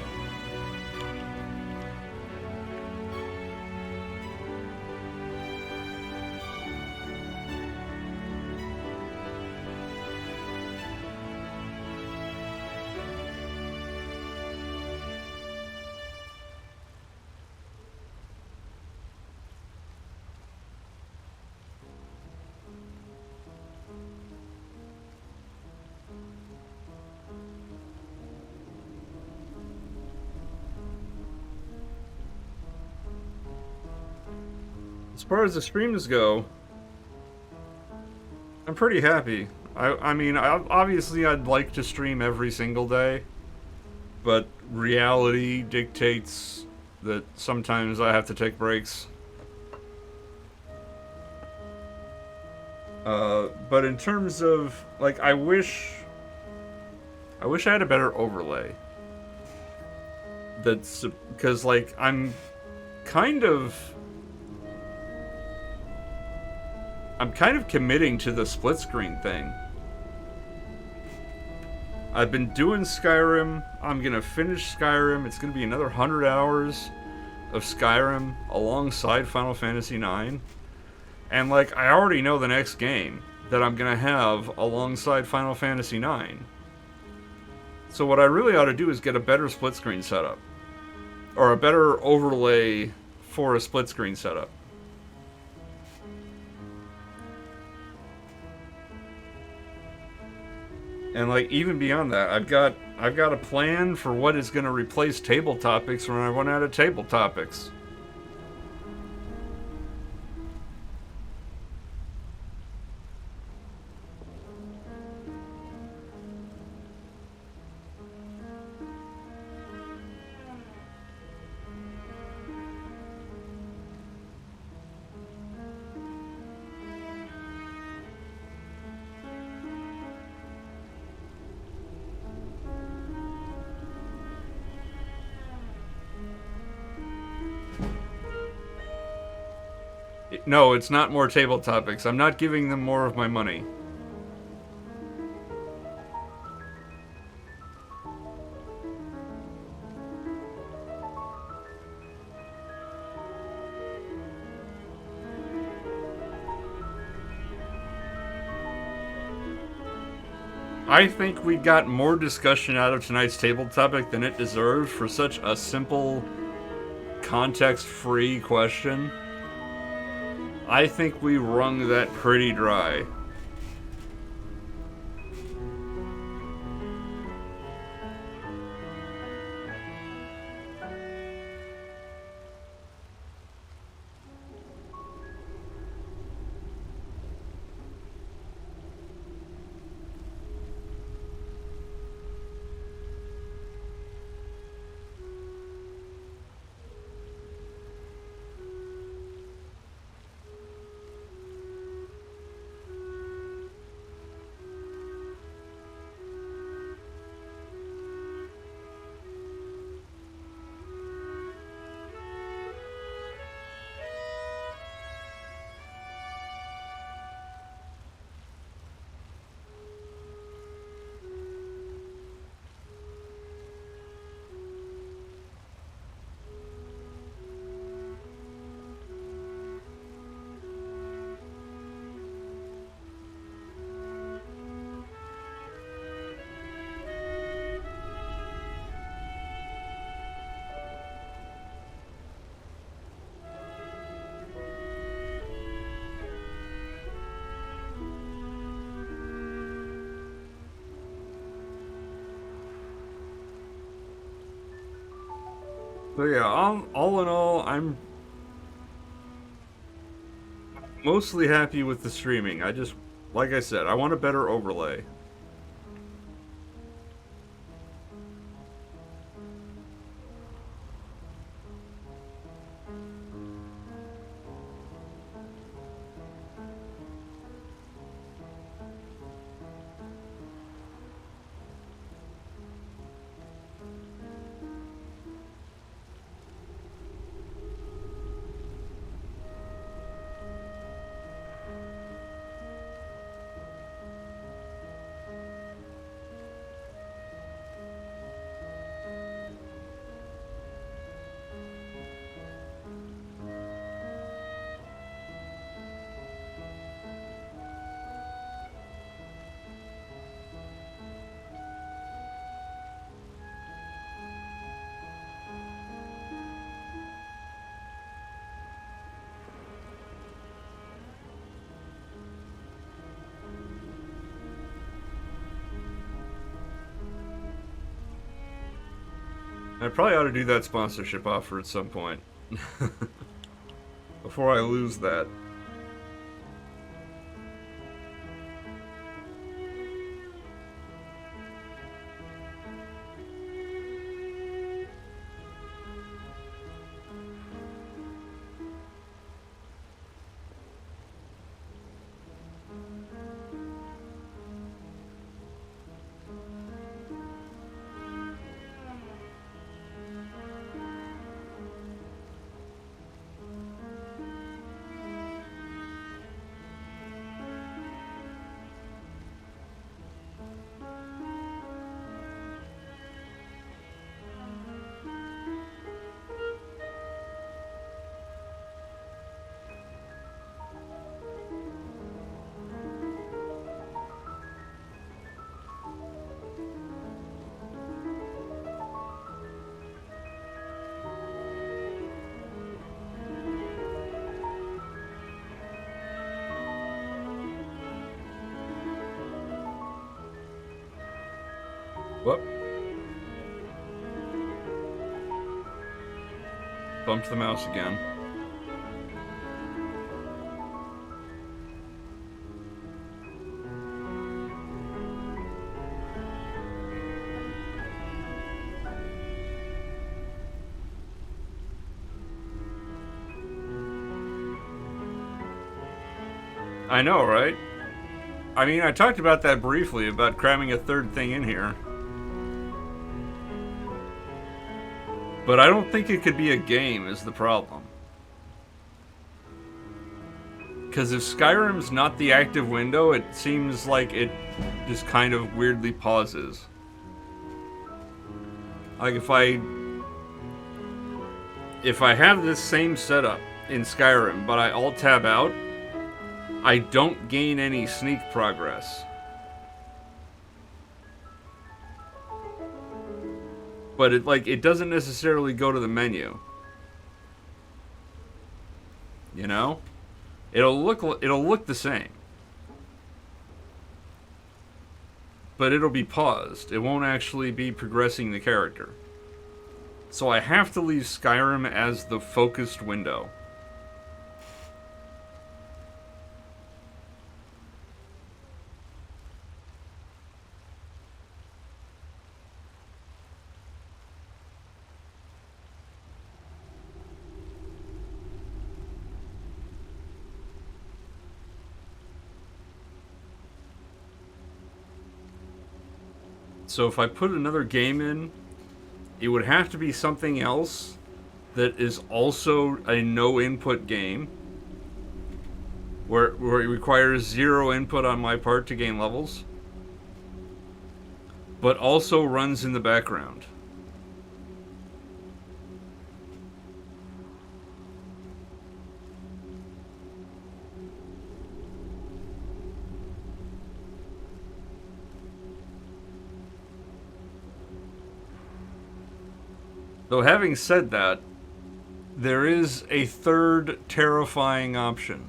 As far as the streams go, I'm pretty happy. I mean, obviously I'd like to stream every single day, but reality dictates that sometimes I have to take breaks. But in terms of, like, I wish I had a better overlay. That's because, like, I'm kind of committing to the split screen thing. I've been doing Skyrim. I'm gonna finish Skyrim. It's gonna be another 100 hours of Skyrim alongside Final Fantasy IX. And, like, I already know the next game that I'm gonna have alongside Final Fantasy IX. So what I really ought to do is get a better split screen setup. Or a better overlay for a split screen setup. And, like, even beyond that, I've got a plan for what is going to replace table topics when I run out of table topics. No, it's not more table topics. I'm not giving them more of my money. I think we got more discussion out of tonight's table topic than it deserved for such a simple, context-free question. I think we wrung that pretty dry. So yeah, all in all, I'm mostly happy with the streaming. I just, like I said, I want a better overlay. I probably ought to do that sponsorship offer at some point. Before I lose that. Whoop. Bumped the mouse again. I know, right? I mean, I talked about that briefly, about cramming a third thing in here. But I don't think it could be a game, is the problem. Because if Skyrim's not the active window, it seems like it just kind of weirdly pauses. Like if I have this same setup in Skyrim, but I alt-tab out, I don't gain any sneak progress. But it doesn't necessarily go to the menu. You know? It'll look the same. But it'll be paused. It won't actually be progressing the character. So I have to leave Skyrim as the focused window. So if I put another game in, it would have to be something else that is also a no input game, where it requires 0 input on my part to gain levels, but also runs in the background. So having said that, there is a third terrifying option.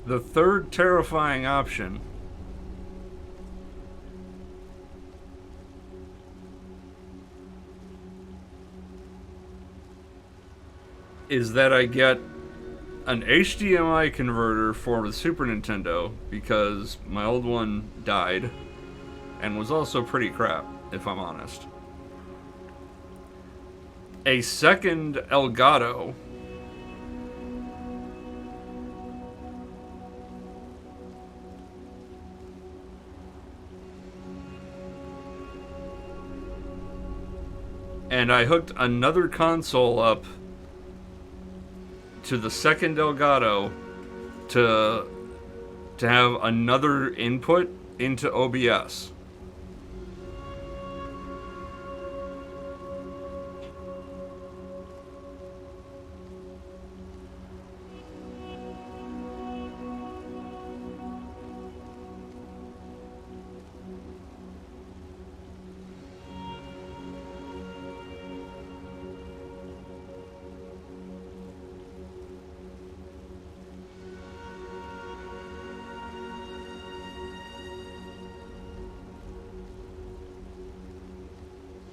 The third terrifying option is that I get an HDMI converter for the Super Nintendo because my old one died and was also pretty crap, if I'm honest. A second Elgato, and I hooked another console up to the second Elgato to have another input into OBS.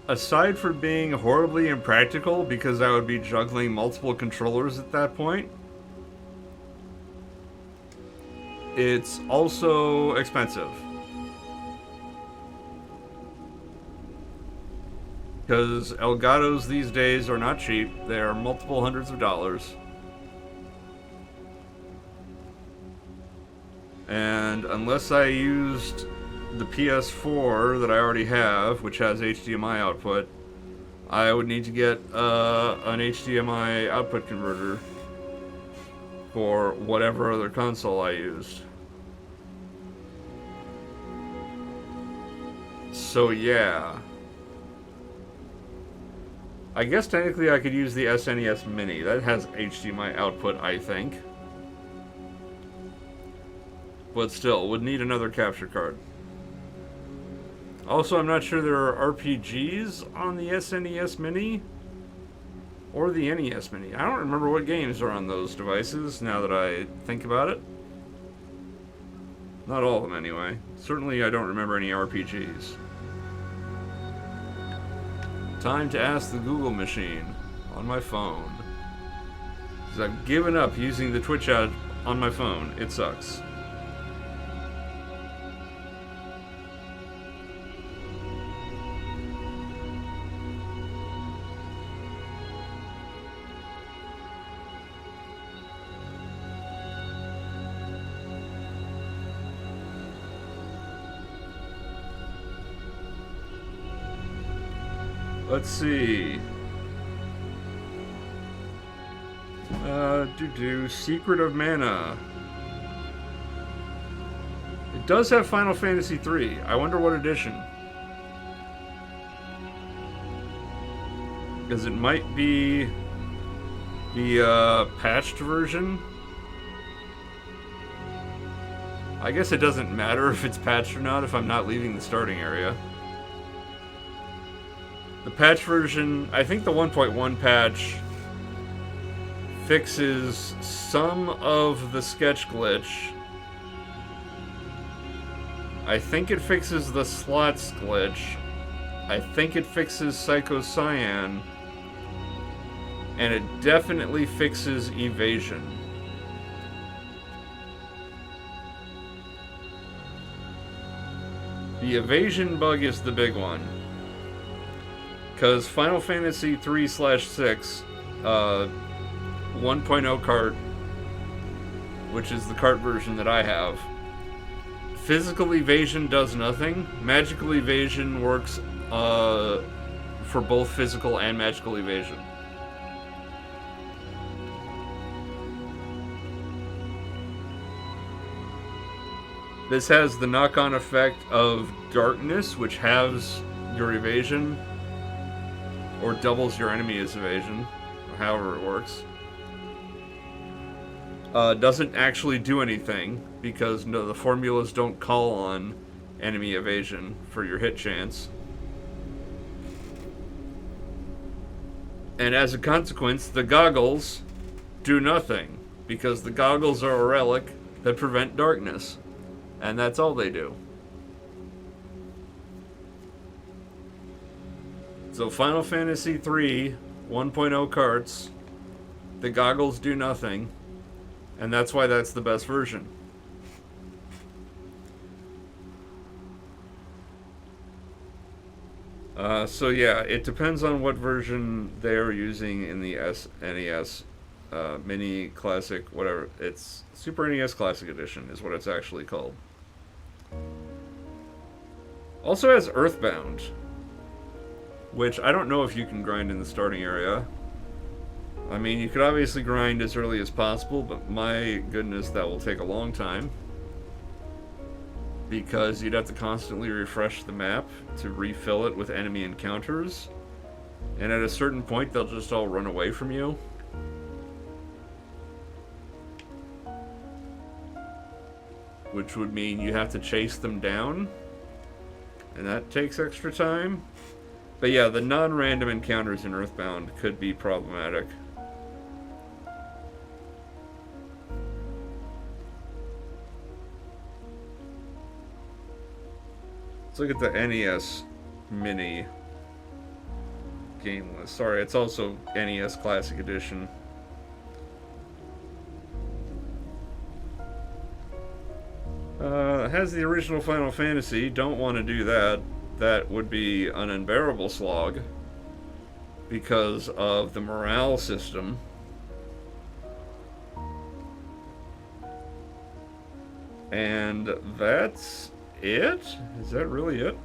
Aside from being horribly impractical because I would be juggling multiple controllers at that point, it's also expensive. Because Elgatos these days are not cheap. They are multiple hundreds of dollars. And unless I used the PS4 that I already have, which has HDMI output, I would need to get an HDMI output converter for whatever other console I used. So yeah. I guess technically I could use the SNES Mini. That has HDMI output, I think. But still, would need another capture card. Also, I'm not sure there are RPGs on the SNES Mini or the NES Mini. I don't remember what games are on those devices now that I think about it. Not all of them, anyway. Certainly, I don't remember any RPGs. Time to ask the Google machine on my phone. Because I've given up using the Twitch app on my phone. It sucks. Let's see. Secret of Mana. It does have Final Fantasy III. I wonder what edition. Because it might be the patched version. I guess it doesn't matter if it's patched or not if I'm not leaving the starting area. The patch version, I think the 1.1 patch fixes some of the sketch glitch. I think it fixes the slots glitch. I think it fixes Psycho Cyan. And it definitely fixes evasion. The evasion bug is the big one. Because Final Fantasy 3/6 1.0 cart, which is the cart version that I have, physical evasion does nothing. Magical evasion works for both physical and magical evasion. This has the knock-on effect of darkness, which halves your evasion, or doubles your enemy's evasion, or however it works. Doesn't actually do anything, because no, the formulas don't call on enemy evasion for your hit chance. And as a consequence, the goggles do nothing, because the goggles are a relic, that prevent darkness. And that's all they do. So Final Fantasy III 1.0 carts, the goggles do nothing, and that's why that's the best version. So yeah, it depends on what version they're using in the SNES Mini Classic, whatever. It's Super NES Classic Edition is what it's actually called. Also has Earthbound, which I don't know if you can grind in the starting area. I mean, you could obviously grind as early as possible, but my goodness, that will take a long time. Because you'd have to constantly refresh the map to refill it with enemy encounters. And at a certain point, they'll just all run away from you. Which would mean you have to chase them down. And that takes extra time. But yeah, the non-random encounters in Earthbound could be problematic. Let's look at the NES Mini game list. Sorry, it's also NES Classic Edition. Has the original Final Fantasy. Don't want to do that. That would be an unbearable slog because of the morale system. And that's it? Is that really it?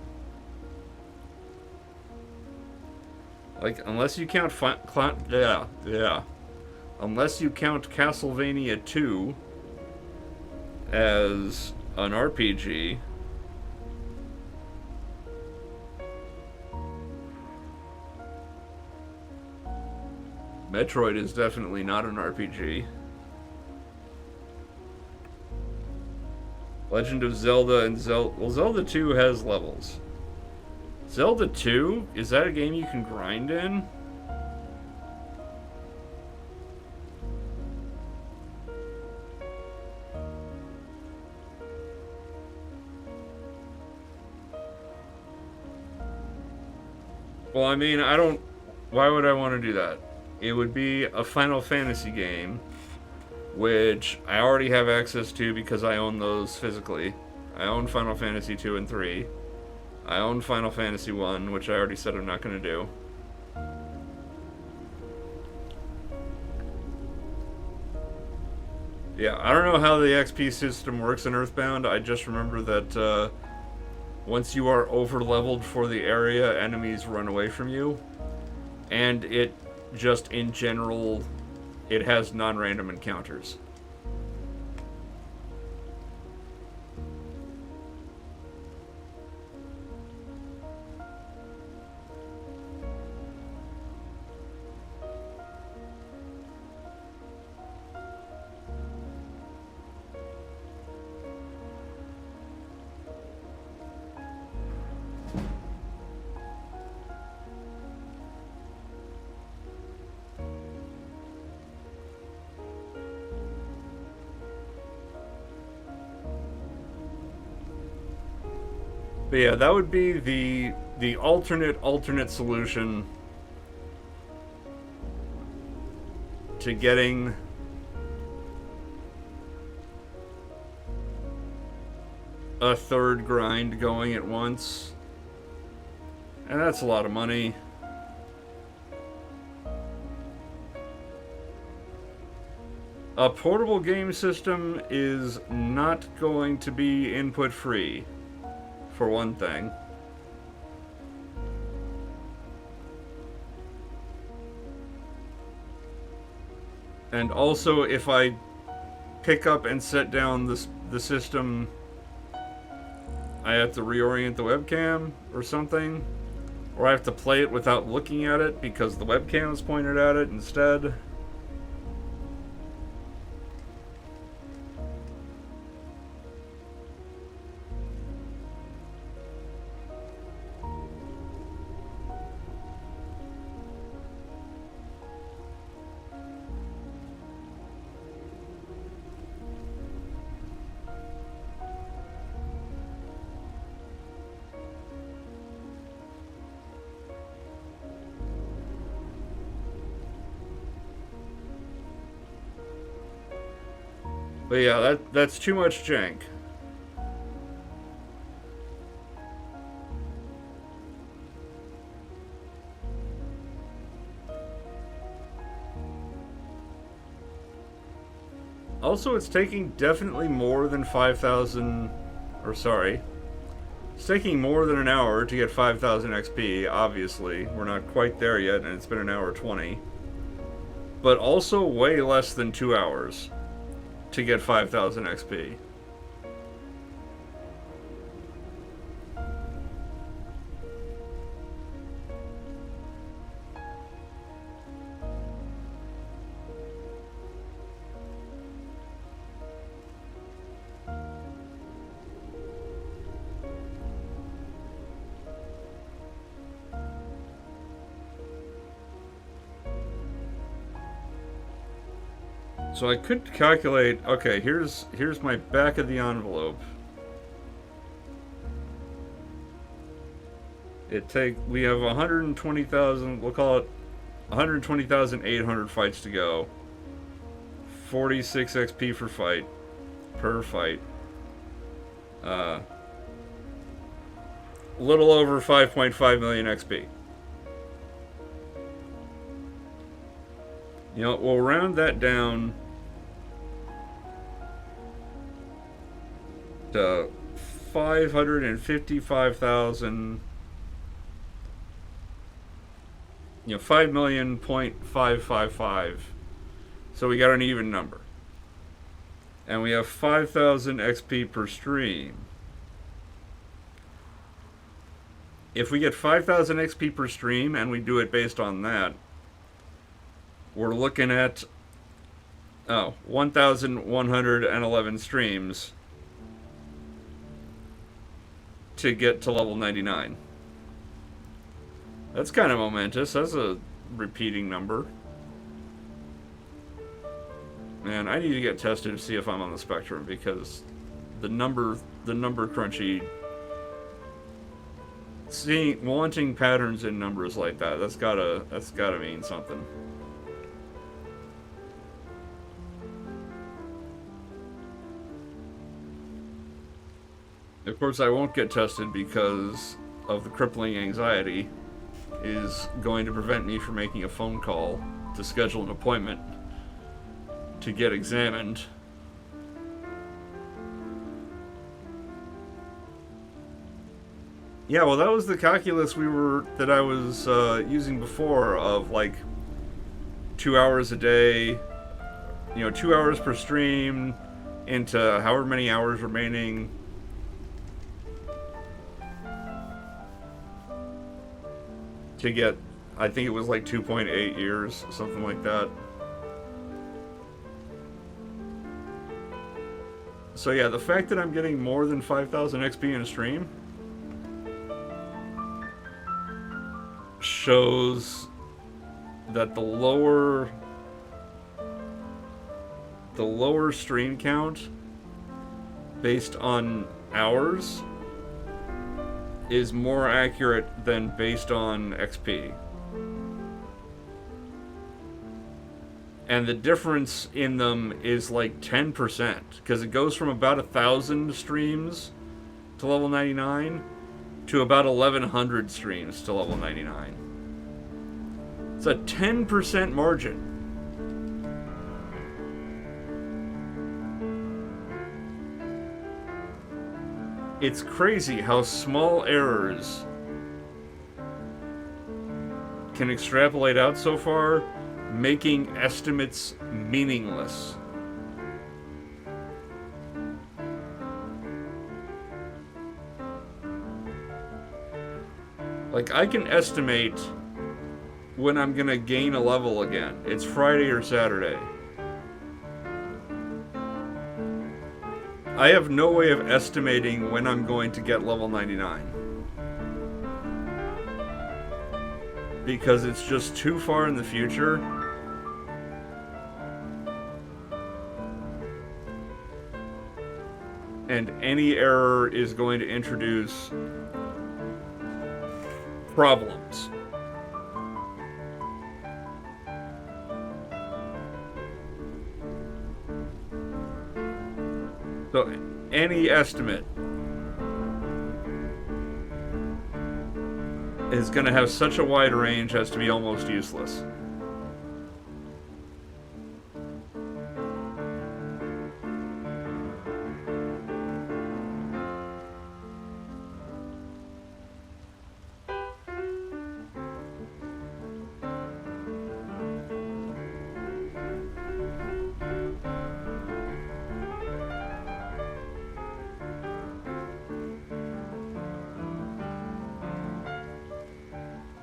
Like, unless you count unless you count Castlevania 2 as an RPG, Metroid is definitely not an RPG. Legend of Zelda and Zelda 2 has levels. Zelda 2? Is that a game you can grind in? Well, I mean, why would I want to do that? It would be a Final Fantasy game, which I already have access to because I own those physically. I own Final Fantasy 2 and 3. I own Final Fantasy 1, which I already said I'm not going to do. Yeah, I don't know how the XP system works in Earthbound. I just remember that once you are over-leveled for the area, enemies run away from you. And it just, in general, it has non-random encounters. But yeah, that would be the alternate solution to getting a third grind going at once. And that's a lot of money. A portable game system is not going to be input free, for one thing. And also, if I pick up and set down the system, I have to reorient the webcam or something. Or I have to play it without looking at it because the webcam is pointed at it instead. But yeah, that's too much jank. Also, it's taking definitely more than 5,000, or sorry, it's taking more than an hour to get 5,000 XP, obviously. We're not quite there yet, and it's been an hour 20. But also way less than 2 hours to get 5,000 XP. So I could calculate. Okay, here's my back of the envelope. We have 120,000. We'll call it 120,800 fights to go. 46 XP per fight. A little over 5.5 million XP. You know, we'll round that down to 555,000. 5,000,555. So we got an even number. And we have 5,000 XP per stream. If we get 5,000 XP per stream and we do it based on that, we're looking at 1,111 streams to get to level 99. That's kind of momentous. That's a repeating number. Man, I need to get tested to see if I'm on the spectrum, because the number crunchy, wanting patterns in numbers like that, that's gotta mean something. Of course, I won't get tested because of the crippling anxiety is going to prevent me from making a phone call to schedule an appointment to get examined. Yeah, well, that was the calculus that I was using before, of like 2 hours a day, 2 hours per stream into however many hours remaining. To get, I think it was like 2.8 years, something like that. So yeah, the fact that I'm getting more than 5,000 XP in a stream shows that the lower stream count based on hours is more accurate than based on XP. And the difference in them is like 10%, because it goes from about 1,000 streams to level 99 to about 1,100 streams to level 99. It's a 10% margin. It's crazy how small errors can extrapolate out so far, making estimates meaningless. Like, I can estimate when I'm gonna gain a level again. It's Friday or Saturday. I have no way of estimating when I'm going to get level 99. Because it's just too far in the future. And any error is going to introduce problems. So any estimate is going to have such a wide range as to be almost useless.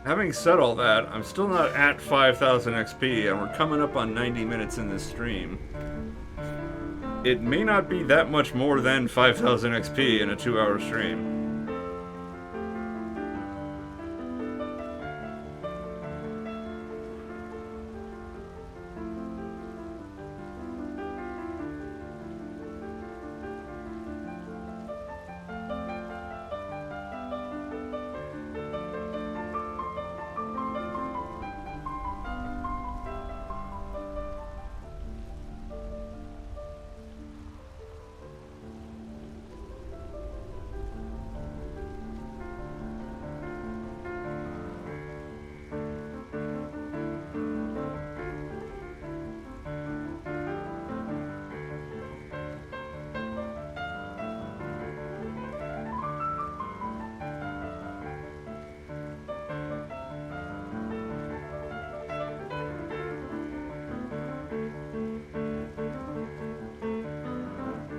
Having said all that, I'm still not at 5,000 XP, and we're coming up on 90 minutes in this stream. It may not be that much more than 5,000 XP in a 2-hour stream.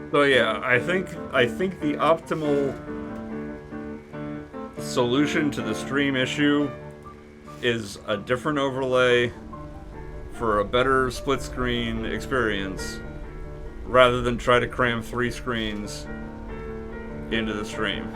So yeah, I think the optimal solution to the stream issue is a different overlay for a better split screen experience rather than try to cram 3 screens into the stream.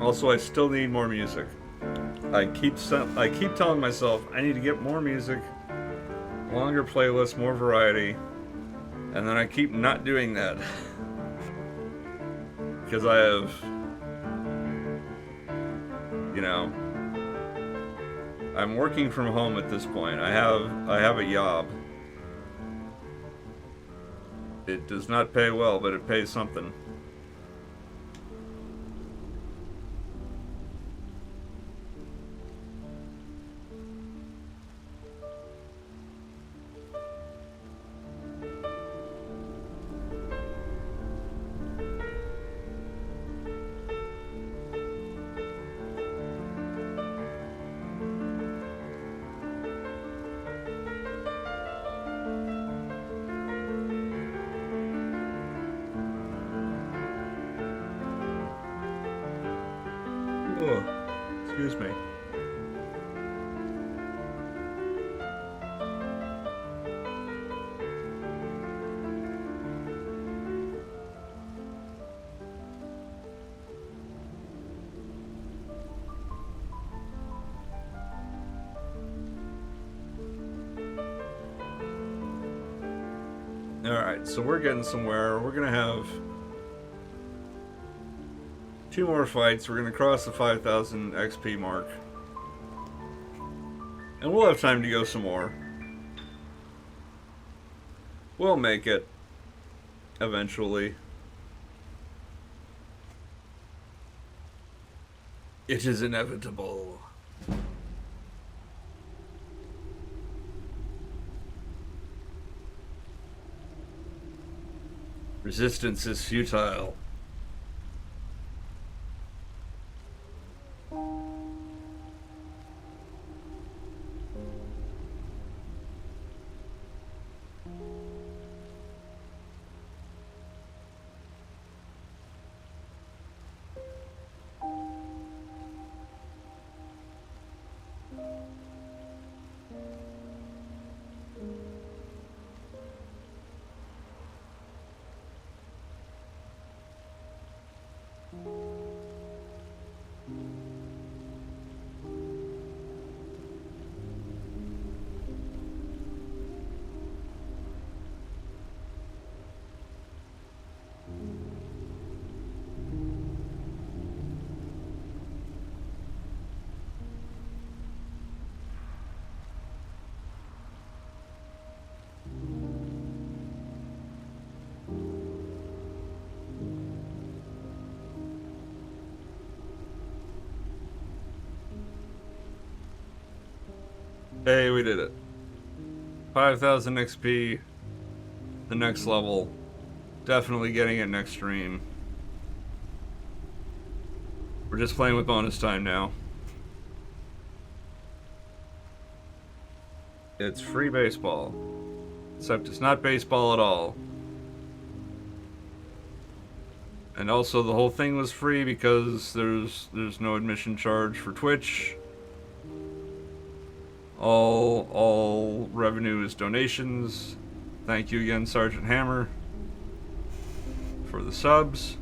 Also, I still need more music. I keep telling myself I need to get more music, longer playlists, more variety, and then I keep not doing that because I have, you know, I'm working from home at this point. I have a job. It does not pay well, but it pays something. Oh, excuse me. Alright, so we're getting somewhere. We're gonna have 2 more fights. We're gonna cross the 5,000 XP mark. And we'll have time to go some more. We'll make it. Eventually. It is inevitable. Resistance is futile. Hey, we did it. 5,000 XP, the next level. Definitely getting it next stream. We're just playing with bonus time now. It's free baseball. Except it's not baseball at all. And also the whole thing was free because there's no admission charge for Twitch. All revenue is donations. Thank you again, Sergeant Hammer, for the subs.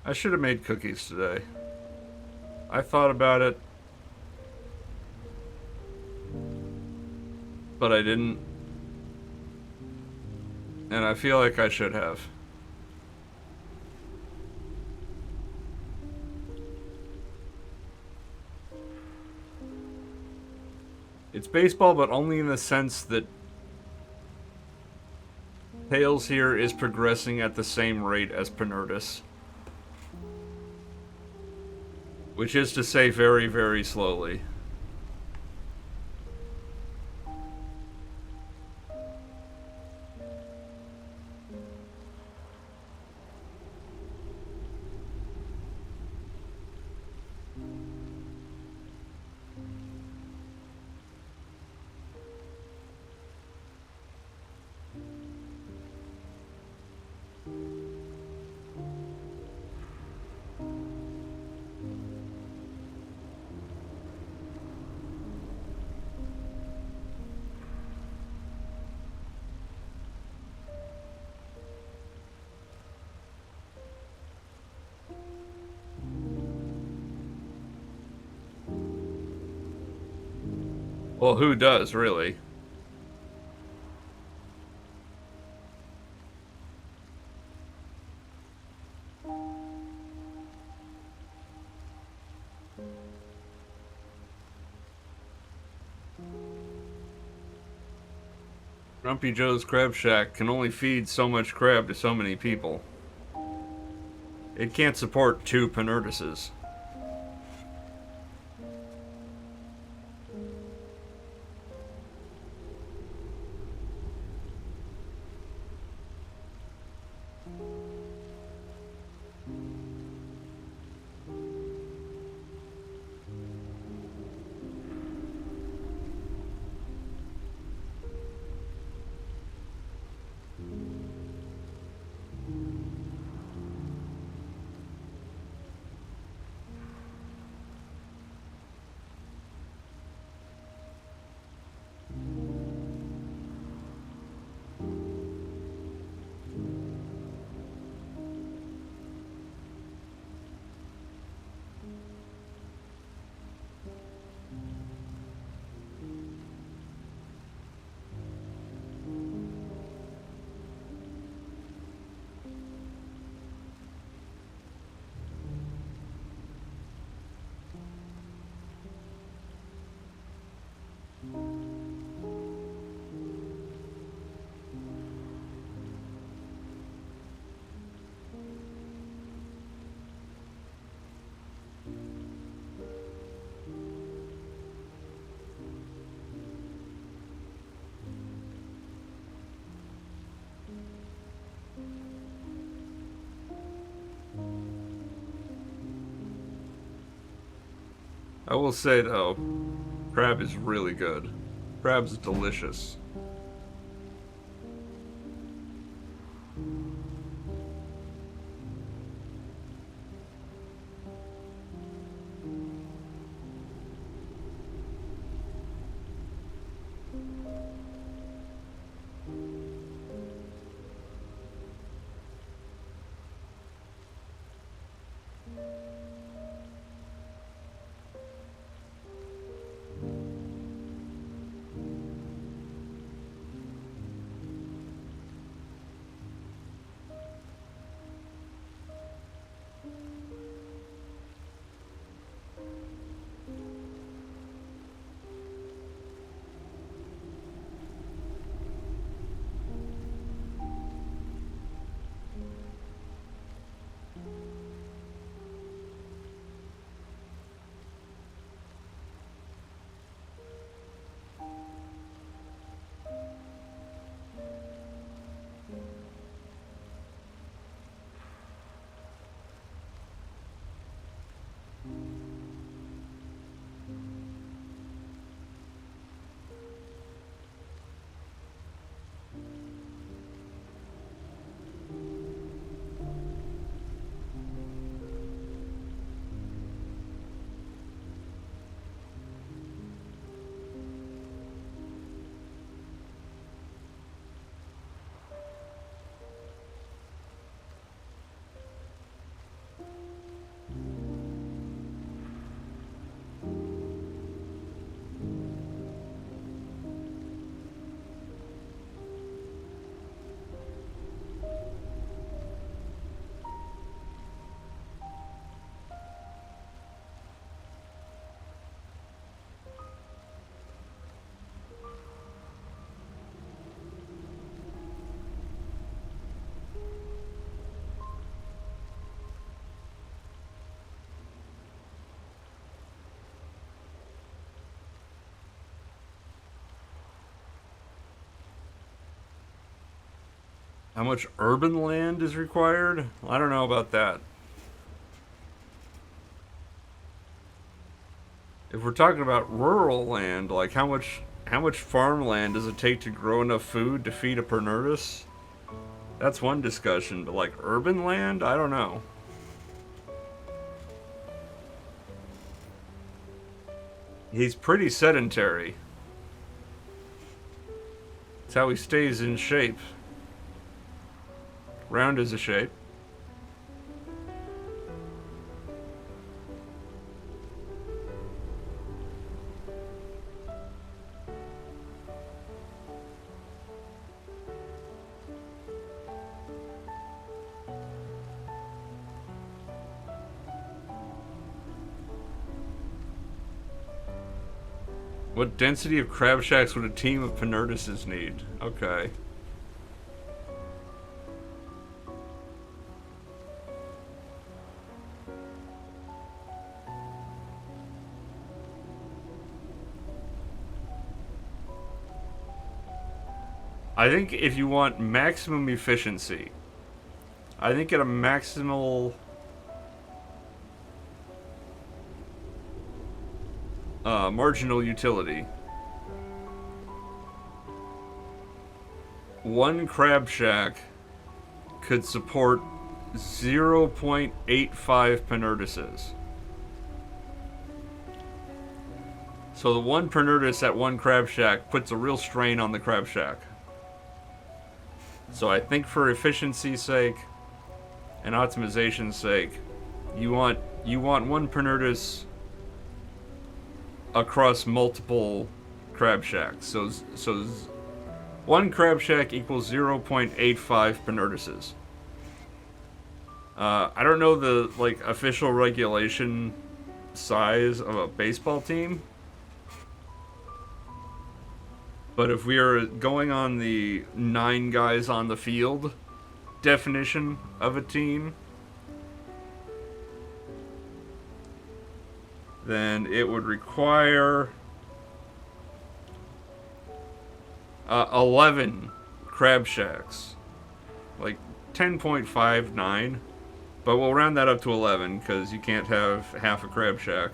I should have made cookies today. I thought about it, but I didn't. And I feel like I should have. It's baseball, but only in the sense that Tails here is progressing at the same rate as Penurtis. Which is to say very, very slowly. Well, who does, really? Grumpy Joe's Crab Shack can only feed so much crab to so many people. It can't support 2 Penurtises. I will say, though, crab is really good. Crab's delicious. How much urban land is required? I don't know about that. If we're talking about rural land, like how much farmland does it take to grow enough food to feed a Pernurtus? That's one discussion, but like urban land, I don't know. He's pretty sedentary. That's how he stays in shape. Round is a shape. What density of crab shacks would a team of Pernurtuses need? Okay. I think if you want maximum efficiency, I think at a maximal marginal utility, one crab shack could support 0.85 Pernurtuses. So the one Pernurtus at one crab shack puts a real strain on the crab shack. So I think for efficiency's sake and optimization's sake, you want one Pernurtus across multiple crab shacks. So one crab shack equals 0.85 Pernurtuses. I don't know the official regulation size of a baseball team, but if we are going on the 9 guys on the field definition of a team, then it would require 11 crab shacks, like 10.59, but we'll round that up to 11 because you can't have half a crab shack.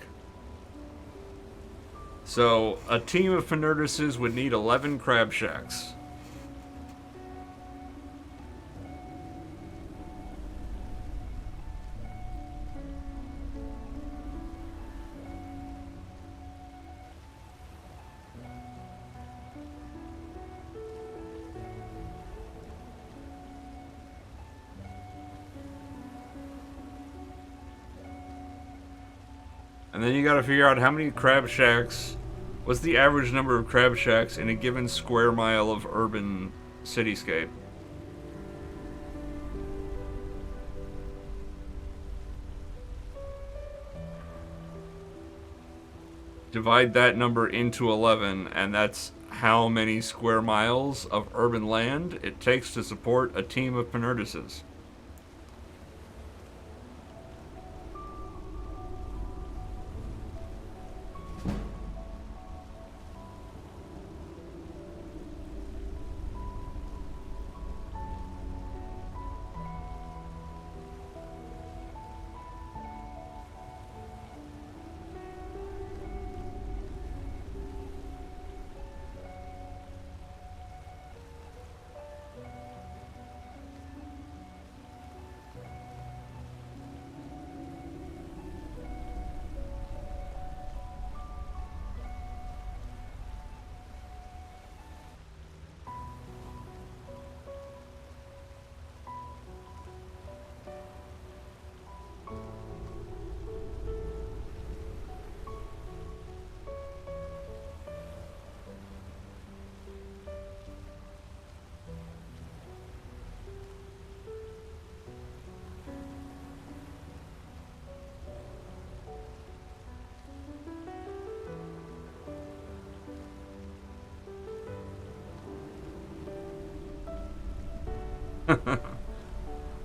So a team of Pernurtuses would need 11 crab shacks. And then you gotta figure out how many crab shacks, what's the average number of crab shacks in a given square mile of urban cityscape. Divide that number into 11, and that's how many square miles of urban land it takes to support a team of Pernurtuses.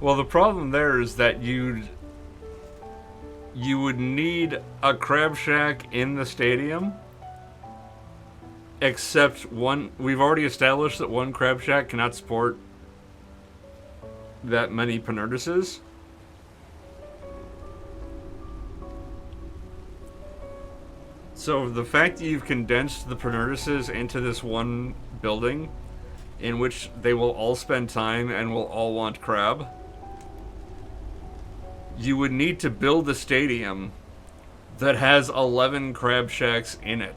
Well, the problem there is that you would need a crab shack in the stadium, except one. We've already established that one crab shack cannot support that many Penurtises. So the fact that you've condensed the Penurtises into this one building, in which they will all spend time and will all want crab, you would need to build a stadium that has 11 crab shacks in it.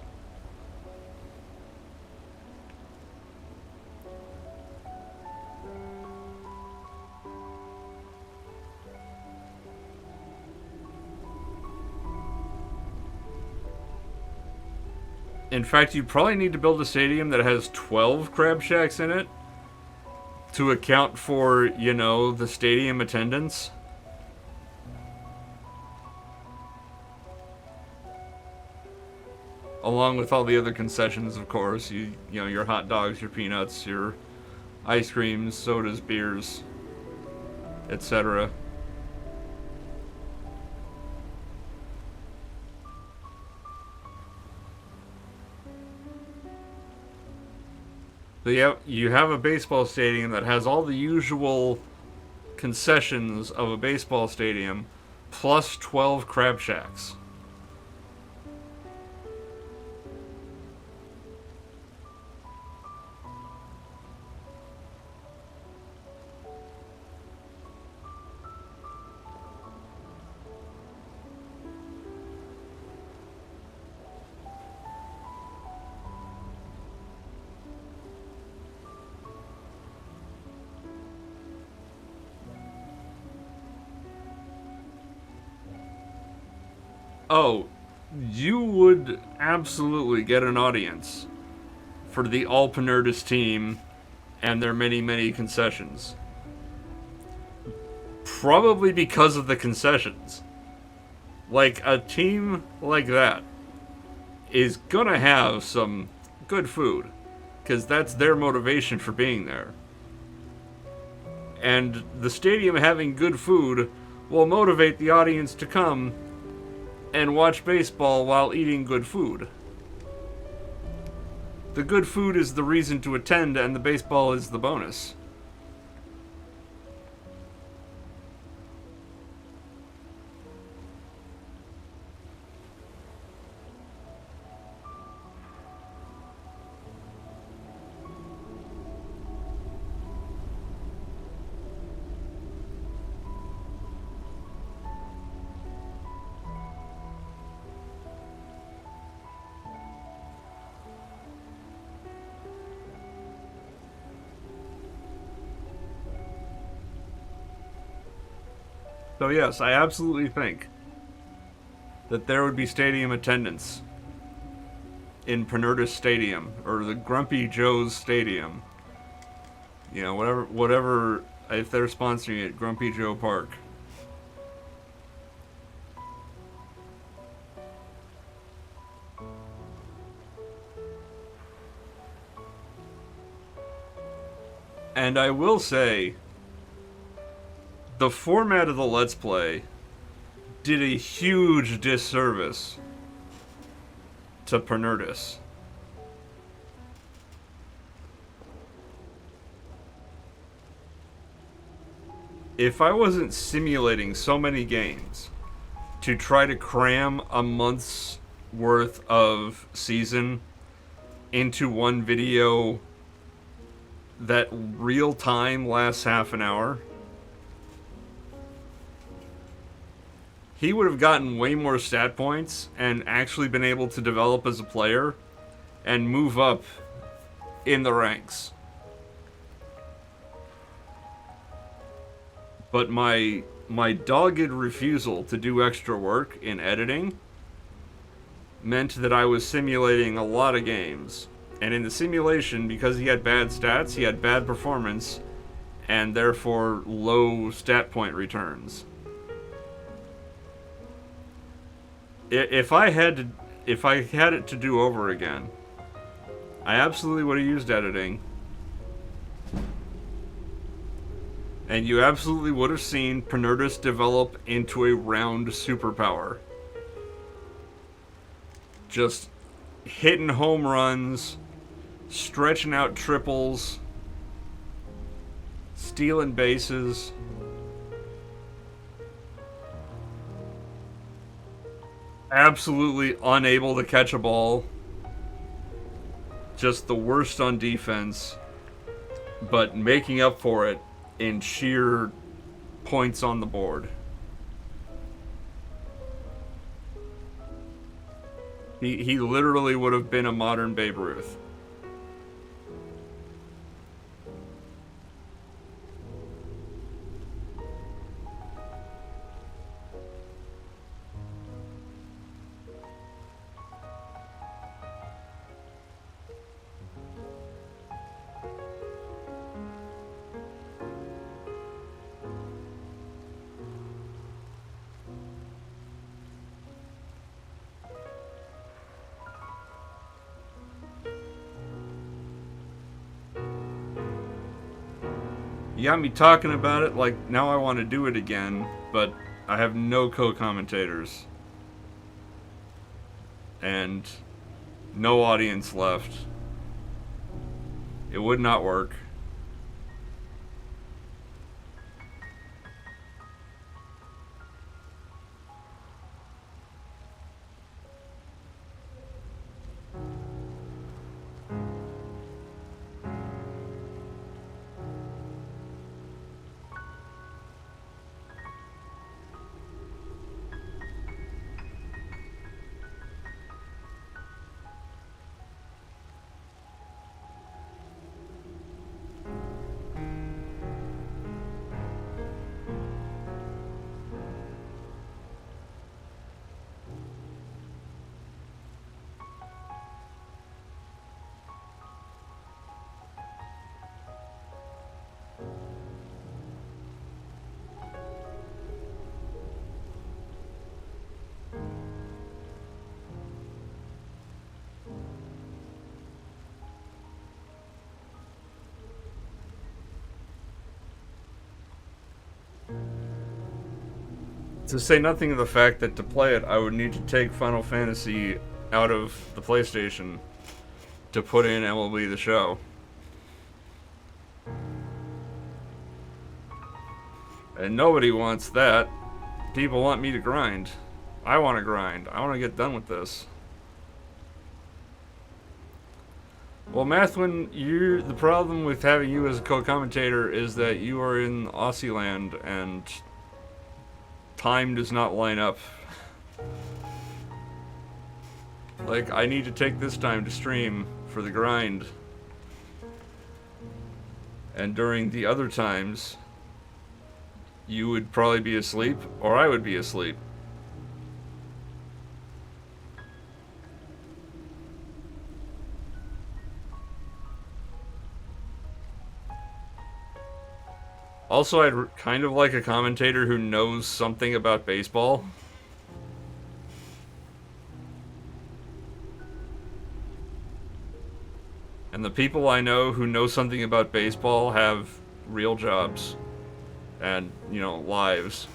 In fact, you probably need to build a stadium that has 12 crab shacks in it to account for, you know, the stadium attendance. Along with all the other concessions, of course. You know, your hot dogs, your peanuts, your ice creams, sodas, beers, etc. So you have a baseball stadium that has all the usual concessions of a baseball stadium, plus 12 crab shacks. Oh, you would absolutely get an audience for the All Penurtis team and their many, many concessions. Probably because of the concessions. Like, a team like that is gonna have some good food, because that's their motivation for being there. And the stadium having good food will motivate the audience to come and watch baseball while eating good food. The good food is the reason to attend, and the baseball is the bonus. So yes, I absolutely think that there would be stadium attendance in Penurtis Stadium, or the Grumpy Joe's Stadium. You know, whatever, if they're sponsoring it, Grumpy Joe Park. And I will say, the format of the Let's Play did a huge disservice to Penurtis. If I wasn't simulating so many games to try to cram a month's worth of season into one video that real time lasts half an hour, he would have gotten way more stat points and actually been able to develop as a player and move up in the ranks. But my dogged refusal to do extra work in editing meant that I was simulating a lot of games. And in the simulation, because he had bad stats, he had bad performance, and therefore low stat point returns. If I had it to do over again, I absolutely would have used editing. And you absolutely would have seen Penurtis develop into a round superpower. Just hitting home runs, stretching out triples, Stealing bases. Absolutely unable to catch a ball. Just the worst on defense. But making up for it in sheer points on the board. He literally would have been a modern Babe Ruth. You got me talking about it like now I want to do it again, but I have no co-commentators. And no audience left. It would not work. To say nothing of the fact that to play it, I would need to take Final Fantasy out of the PlayStation to put in MLB The Show. And nobody wants that. People want me to grind. I want to grind. I want to get done with this. Well, Mathwin, the problem with having you as a co-commentator is that you are in Aussie land and time does not line up. Like, I need to take this time to stream for the grind. And during the other times, you would probably be asleep, or I would be asleep. Also, I'd kind of like a commentator who knows something about baseball. And the people I know who know something about baseball have real jobs. And, you know, lives.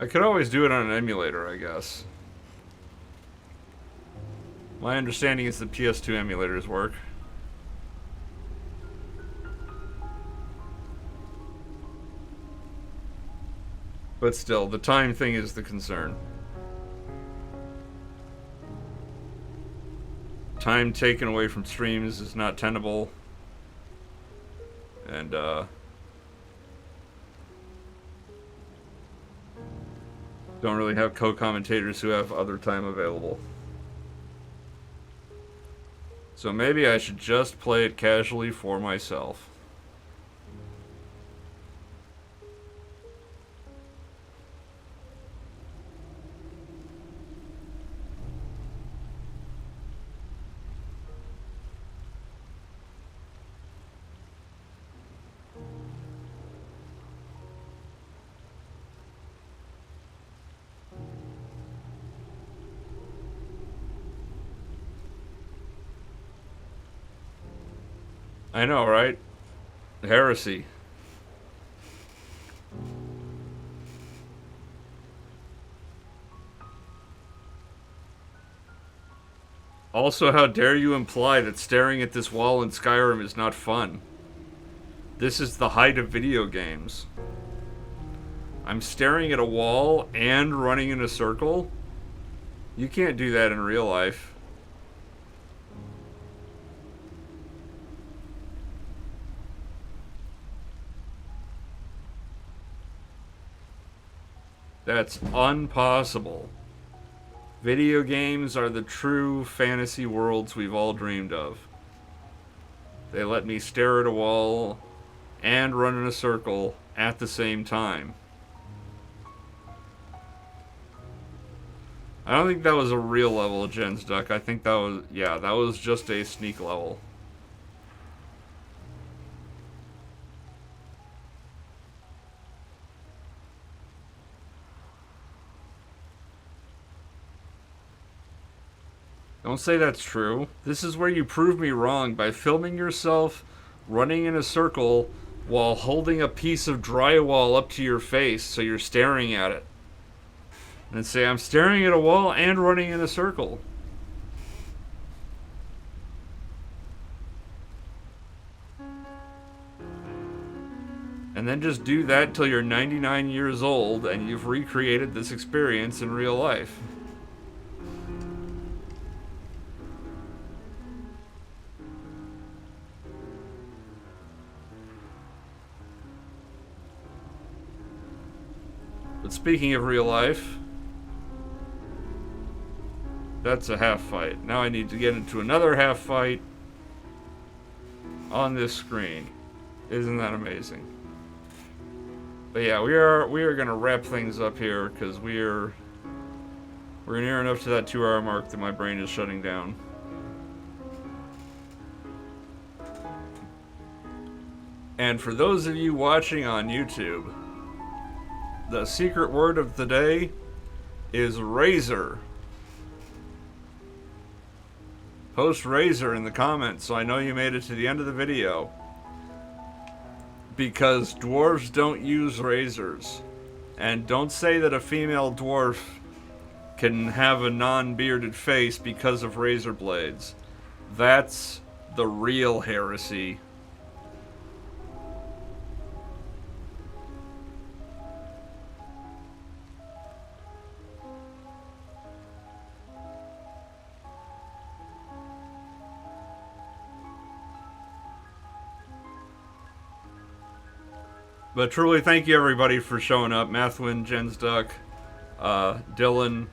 I could always do it on an emulator, I guess. My understanding is that PS2 emulators work. But still, the time thing is the concern. Time taken away from streams is not tenable. And, don't really have co-commentators who have other time available. So maybe I should just play it casually for myself. I know, right? Heresy. Also, how dare you imply that staring at this wall in Skyrim is not fun? This is the height of video games. I'm staring at a wall and running in a circle? You can't do that in real life. That's impossible. Video games are the true fantasy worlds we've all dreamed of. They let me stare at a wall and run in a circle at the same time. I don't think that was a real level of Jen's Duck. I think that was, yeah, that was just a sneak level. Don't say that's true. This is where you prove me wrong by filming yourself running in a circle while holding a piece of drywall up to your face so you're staring at it. And say, I'm staring at a wall and running in a circle. And then just do that till you're 99 years old and you've recreated this experience in real life. But speaking of real life, that's a half fight. Now I need to get into another half fight on this screen. Isn't that amazing? But yeah, we are gonna wrap things up here because we're near enough to that 2-hour mark that my brain is shutting down. And for those of you watching on YouTube, the secret word of the day is razor. Post razor in the comments so I know you made it to the end of the video. Because dwarves don't use razors. And don't say that a female dwarf can have a non-bearded face because of razor blades. That's the real heresy. But truly, thank you everybody for showing up. Mathwin, Jen's Duck, Dylan,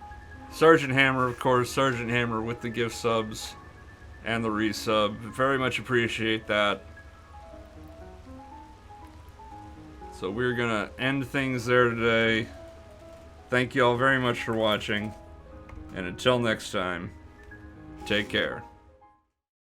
Sergeant Hammer, of course, Sergeant Hammer with the gift subs and the resub. Very much appreciate that. So we're gonna end things there today. Thank you all very much for watching. And until next time, take care.